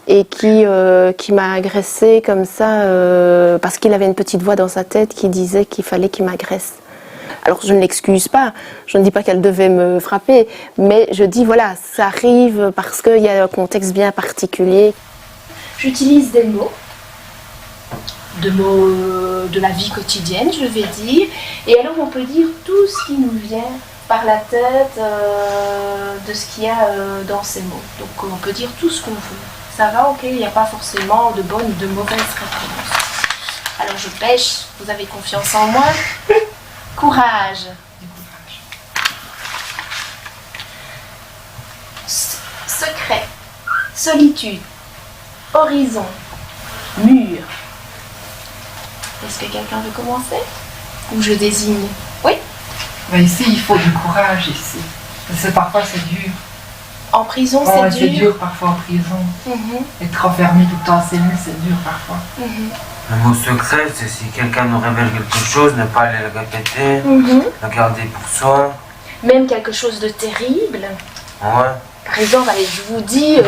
Speaker 16: et qui m'a agressée comme ça parce qu'il avait une petite voix dans sa tête qui disait qu'il fallait qu'il m'agresse. Alors je ne l'excuse pas, je ne dis pas qu'elle devait me frapper, mais je dis voilà, ça arrive parce qu'il y a un contexte bien particulier. J'utilise des mots de la vie quotidienne, je vais dire. Et alors on peut dire tout ce qui nous vient par la tête de ce qu'il y a dans ces mots. Donc on peut dire tout ce qu'on veut. Ça va, ok, il n'y a pas forcément de bonnes ou de mauvaises réponses. Alors je pêche, vous avez confiance en moi. Courage. Secret. Solitude. Horizon. Mur. Est-ce que quelqu'un veut commencer? Ou je désigne? Oui?
Speaker 17: Ben ici, il faut du courage, ici. Parce que parfois, c'est dur.
Speaker 16: En prison,
Speaker 17: Ouais,
Speaker 16: c'est dur?
Speaker 17: C'est dur parfois en prison. Être enfermé tout le temps en cellule, c'est dur parfois.
Speaker 20: Le mot secret, c'est si quelqu'un nous révèle quelque chose, ne pas aller le répéter, le garder pour soi.
Speaker 16: Même quelque chose de terrible.
Speaker 20: Ouais.
Speaker 16: Par exemple, allez, je vous dis,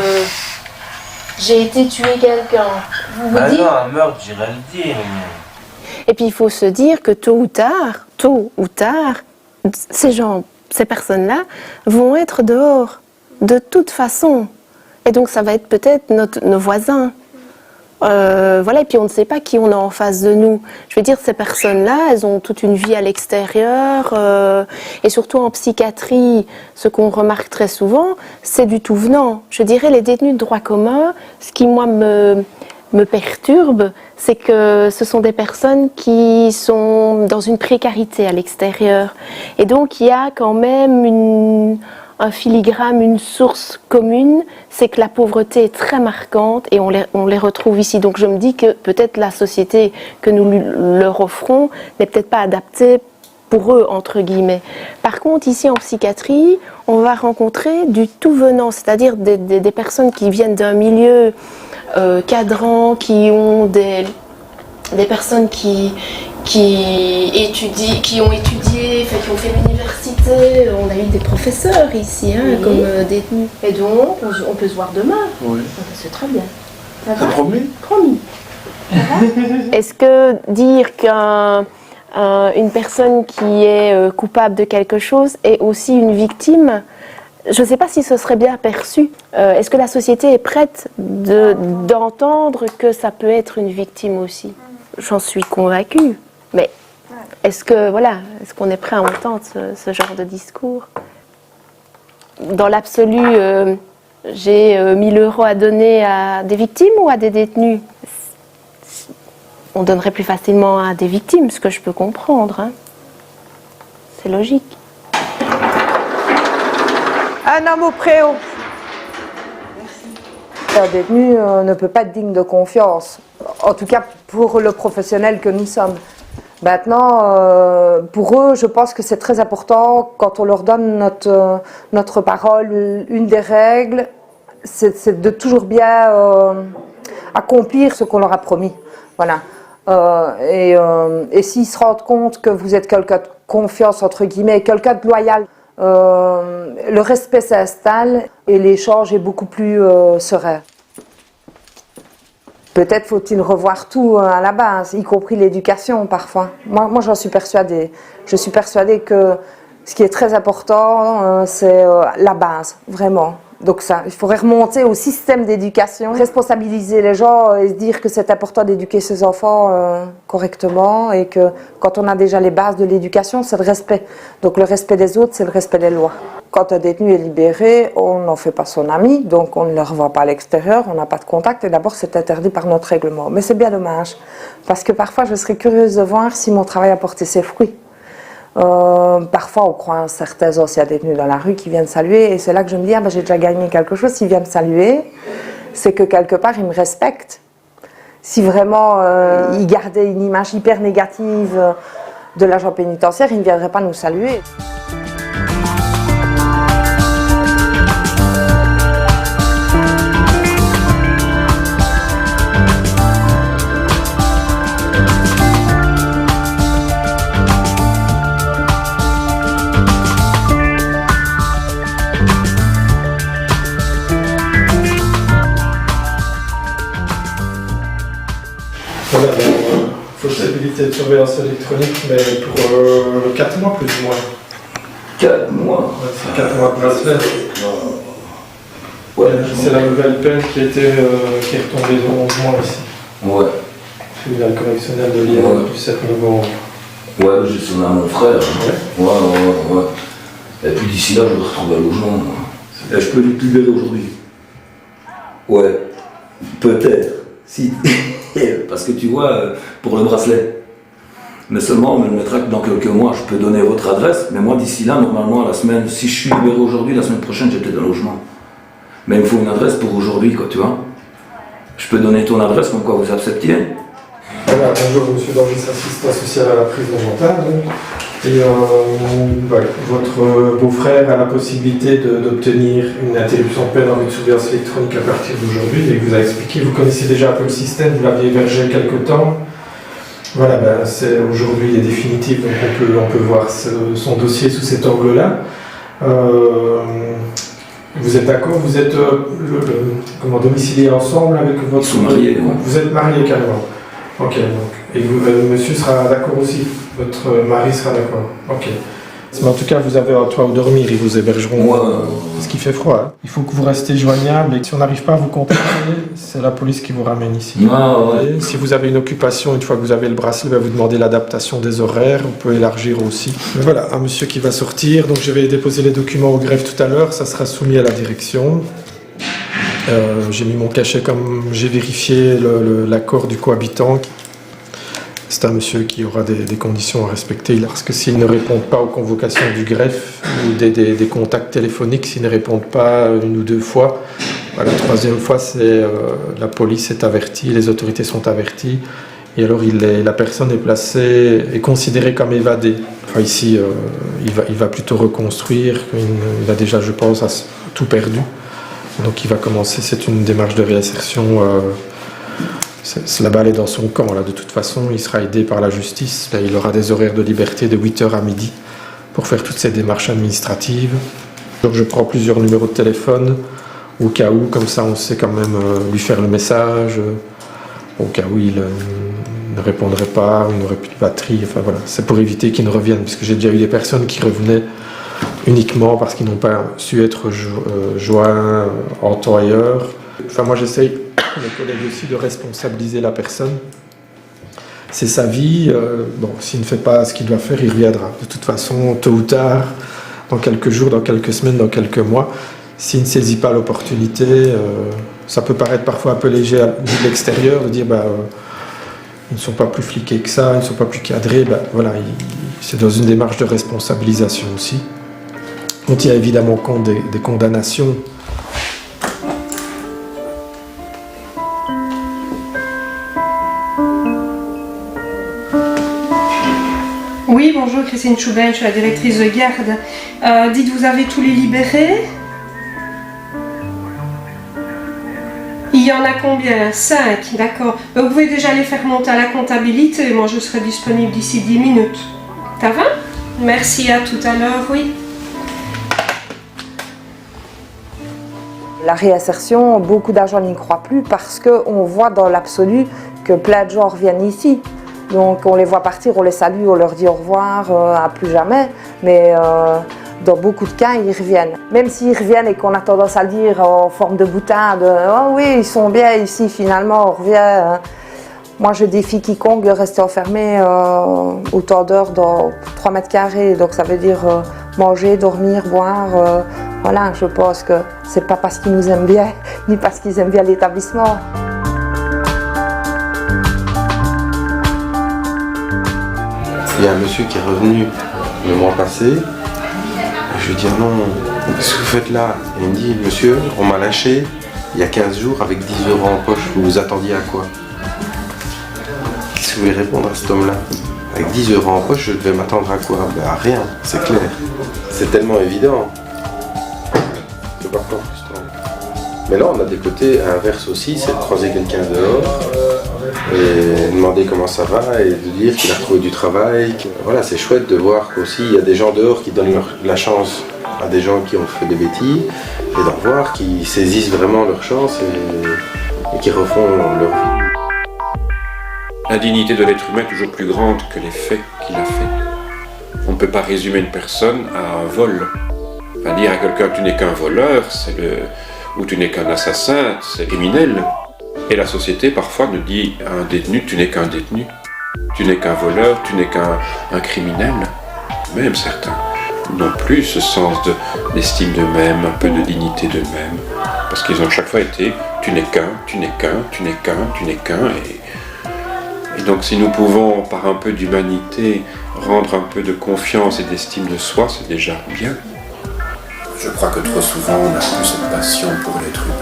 Speaker 16: j'ai été tuer quelqu'un. Vous vous dites...
Speaker 20: non, un meurtre, j'irais le dire.
Speaker 19: Et puis il faut se dire que tôt ou tard, ces personnes-là vont être dehors, de toute façon. Et donc ça va être peut-être nos voisins. Voilà, et puis on ne sait pas qui on a en face de nous. Je veux dire, ces personnes-là, elles ont toute une vie à l'extérieur, et surtout en psychiatrie, ce qu'on remarque très souvent, c'est du tout venant. Je dirais, les détenus de droit commun, ce qui, moi, me perturbe, c'est que ce sont des personnes qui sont dans une précarité à l'extérieur. Et donc, il y a quand même un filigrane, une source commune, c'est que la pauvreté est très marquante et on les retrouve ici. Donc je me dis que peut-être la société que nous leur offrons n'est peut-être pas adaptée pour eux, entre guillemets. Par contre, ici en psychiatrie, on va rencontrer du tout venant, c'est-à-dire des personnes qui viennent d'un milieu cadrant, qui ont des personnes qui ont étudié, qui ont fait l'université. On a eu des professeurs ici, comme détenus. Et donc, on peut se voir demain.
Speaker 11: Oui.
Speaker 19: C'est très bien. Ça
Speaker 11: T'as
Speaker 19: va ?
Speaker 11: promis ?
Speaker 19: Promis. Est-ce que dire qu'une personne qui est coupable de quelque chose est aussi une victime, je ne sais pas si ce serait bien perçu. Est-ce que la société est prête d'entendre que ça peut être une victime aussi ? J'en suis convaincue. Mais est-ce qu'on est prêt à entendre ce genre de discours ? Dans l'absolu, j'ai 1 000 € à donner à des victimes ou à des détenus ? On donnerait plus facilement à des victimes, ce que je peux comprendre. C'est logique.
Speaker 15: Un homme au préau.
Speaker 2: Un détenu ne peut pas être digne de confiance, en tout cas pour le professionnel que nous sommes. Maintenant, pour eux, je pense que c'est très important, quand on leur donne notre parole, une des règles, c'est de toujours bien accomplir ce qu'on leur a promis. Voilà. Et s'ils se rendent compte que vous êtes quelqu'un de confiance, entre guillemets, quelqu'un de loyal, le respect s'installe et l'échange est beaucoup plus serein. Peut-être faut-il revoir tout à la base, y compris l'éducation parfois. Moi j'en suis persuadée. Je suis persuadée que ce qui est très important, c'est la base, vraiment. Donc ça, il faudrait remonter au système d'éducation, responsabiliser les gens et se dire que c'est important d'éduquer ses enfants correctement et que quand on a déjà les bases de l'éducation, c'est le respect. Donc le respect des autres, c'est le respect des lois. Quand un détenu est libéré, on n'en fait pas son ami, donc on ne le revoit pas à l'extérieur, on n'a pas de contact et d'abord c'est interdit par notre règlement. Mais c'est bien dommage, parce que parfois je serais curieuse de voir si mon travail a porté ses fruits. Parfois on croise certains anciens détenus dans la rue qui viennent saluer et c'est là que je me dis j'ai déjà gagné quelque chose. S'ils viennent me saluer, c'est que quelque part ils me respectent. Si vraiment ils gardaient une image hyper négative de l'agent pénitentiaire, ils ne viendraient pas nous saluer.
Speaker 4: Possibilité de surveillance électronique, mais pour 4 mois plus ou moins.
Speaker 21: 4 mois
Speaker 4: Ouais, c'est 4 mois de bracelet. Ouais, c'est la nouvelle peine qui est retombée de 11 mois ici.
Speaker 21: Ouais.
Speaker 4: Tribunal correctionnel de Lyon du 7 novembre.
Speaker 21: Ouais, j'ai sonné à mon frère. Ouais. Et puis d'ici là, je vais retrouver un logement. Et je peux les libérer aujourd'hui. Ouais, peut-être. Si. Parce que tu vois, pour le bracelet. Mais seulement, on me le mettra que dans quelques mois. Je peux donner votre adresse, mais moi, d'ici là, normalement, la semaine, si je suis libéré aujourd'hui, la semaine prochaine, j'ai peut-être un logement. Mais il me faut une adresse pour aujourd'hui, quoi, tu vois. Je peux donner ton adresse, comme quoi vous acceptiez.
Speaker 4: Voilà, bonjour, monsieur Doris, assistant social à la prison mentale. Et votre beau-frère a la possibilité d'obtenir une interruption de peine en vue de surveillance électronique à partir d'aujourd'hui. Et vous a expliqué, vous connaissez déjà un peu le système, vous l'aviez hébergé quelque temps. Voilà, aujourd'hui il est définitif, donc on peut voir son dossier sous cet angle-là. Vous êtes d'accord? Vous êtes domiciliés ensemble avec votre...
Speaker 21: Ils sont mariés.
Speaker 4: Vous êtes mariés carrément. Ok, donc. Et monsieur sera d'accord aussi? Votre mari sera d'accord? Ok. Mais en tout cas, vous avez un toit où dormir, ils vous hébergeront. Parce qu'il fait froid. Hein. Il faut que vous restiez joignable et si on n'arrive pas à vous contacter, c'est la police qui vous ramène ici.
Speaker 21: Ouais.
Speaker 4: Si vous avez une occupation, une fois que vous avez le bracelet, vous demandez l'adaptation des horaires, on peut élargir aussi. Mais voilà, un monsieur qui va sortir, donc je vais déposer les documents au greffe tout à l'heure, ça sera soumis à la direction. J'ai mis mon cachet comme j'ai vérifié l'accord du cohabitant. C'est un monsieur qui aura des conditions à respecter, parce que s'il ne répond pas aux convocations du greffe ou des contacts téléphoniques, s'il ne répond pas 1 ou 2 fois, la 3e fois, c'est la police est avertie, les autorités sont averties, Et alors la personne est considérée comme évadée. Enfin, ici, il va plutôt reconstruire. Il a déjà, je pense, tout perdu. Donc il va commencer, c'est une démarche de réinsertion. La balle est dans son camp, là, de toute façon. Il sera aidé par la justice. Là, il aura des horaires de liberté de 8h à midi pour faire toutes ces démarches administratives. Donc, je prends plusieurs numéros de téléphone au cas où, comme ça on sait quand même lui faire le message. Au cas où il ne répondrait pas, il n'aurait plus de batterie, enfin voilà, c'est pour éviter qu'il ne revienne, parce que j'ai déjà eu des personnes qui revenaient uniquement parce qu'ils n'ont pas su être joints en temps et heure. Enfin moi j'essaye, mes collègues aussi, de responsabiliser la personne. C'est sa vie, bon, s'il ne fait pas ce qu'il doit faire, il reviendra. De toute façon, tôt ou tard, dans quelques jours, dans quelques semaines, dans quelques mois, s'il ne saisit pas l'opportunité, ça peut paraître parfois un peu léger vu de l'extérieur, de dire ils ne sont pas plus fliqués que ça, ils ne sont pas plus cadrés. Voilà, c'est dans une démarche de responsabilisation aussi. On tient évidemment compte des condamnations.
Speaker 1: Oui, bonjour, Christine Choubel, je suis la directrice de garde. Dites, vous avez tous les libérés? Il y en a combien? 5, d'accord. Vous pouvez déjà les faire monter à la comptabilité. Moi, je serai disponible d'ici 10 minutes. Ça va? Merci, à tout à l'heure, oui.
Speaker 2: La réinsertion, beaucoup d'agents n'y croient plus parce qu'on voit dans l'absolu que plein de gens reviennent ici. Donc on les voit partir, on les salue, on leur dit au revoir, à plus jamais. Mais dans beaucoup de cas, ils reviennent. Même s'ils reviennent et qu'on a tendance à le dire en forme de boutade, oh oui, ils sont bien ici, finalement, on revient. Moi, je défie quiconque de rester enfermé autant d'heures dans 3 mètres carrés. Donc ça veut dire manger, dormir, boire. Voilà, je pense que c'est pas parce qu'ils nous aiment bien, ni parce qu'ils aiment bien l'établissement.
Speaker 8: Il y a un monsieur qui est revenu le mois passé. Je lui dis non, qu'est-ce que vous faites là? Il me dit, monsieur, on m'a lâché il y a 15 jours avec 10 € en poche. Vous vous attendiez à quoi? Qu'est-ce que vous voulez répondre à cet homme-là? Avec 10 € en poche, je devais m'attendre à quoi? À rien, c'est clair. C'est tellement évident. C'est parfois frustrant. Mais là, on a des côtés inverses aussi, c'est de croiser quelqu'un dehors et demander comment ça va et de dire qu'il a retrouvé du travail. Voilà, c'est chouette de voir qu'aussi il y a des gens dehors qui donnent la chance à des gens qui ont fait des bêtises et d'en voir qui saisissent vraiment leur chance et qui refont leur vie.
Speaker 22: La dignité de l'être humain est toujours plus grande que les faits qu'il a fait. On ne peut pas résumer une personne à un vol. Pas dire à quelqu'un tu n'es qu'un voleur, ou tu n'es qu'un assassin, c'est criminel. Et la société parfois nous dit à un détenu tu n'es qu'un détenu, tu n'es qu'un voleur, tu n'es qu'un criminel. Même certains n'ont plus ce sens d'estime d'eux-mêmes, un peu de dignité d'eux-mêmes, parce qu'ils ont chaque fois été tu n'es qu'un, tu n'es qu'un, tu n'es qu'un, tu n'es qu'un. Et donc si nous pouvons par un peu d'humanité rendre un peu de confiance et d'estime de soi, c'est déjà bien. Je crois que trop souvent on n'a plus cette passion pour l'être humain.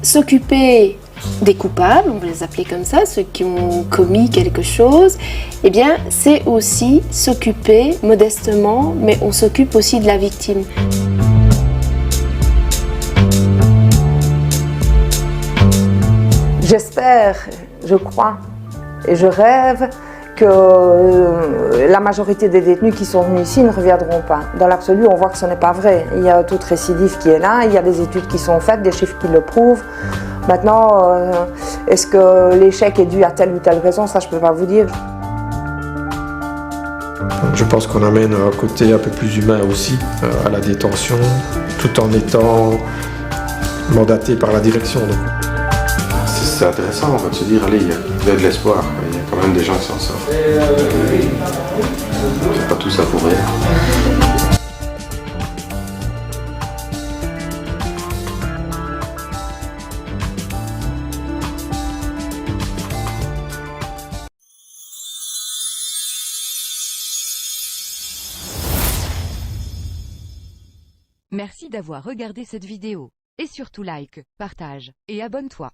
Speaker 19: S'occuper des coupables, on va les appeler comme ça, ceux qui ont commis quelque chose, eh bien c'est aussi s'occuper modestement, mais on s'occupe aussi de la victime.
Speaker 2: J'espère, je crois et je rêve que la majorité des détenus qui sont venus ici ne reviendront pas. Dans l'absolu, on voit que ce n'est pas vrai. Il y a un taux de récidive qui est là, il y a des études qui sont faites, des chiffres qui le prouvent. Maintenant, est-ce que l'échec est dû à telle ou telle raison? Ça, je ne peux pas vous dire.
Speaker 4: Je pense qu'on amène un côté un peu plus humain aussi à la détention, tout en étant mandaté par la direction. Donc.
Speaker 8: C'est intéressant de se dire, allez, il y a de l'espoir, il y a quand même des gens qui s'en sortent. C'est pas tout ça pour rien.
Speaker 5: Merci d'avoir regardé cette vidéo. Et surtout like, partage, et abonne-toi.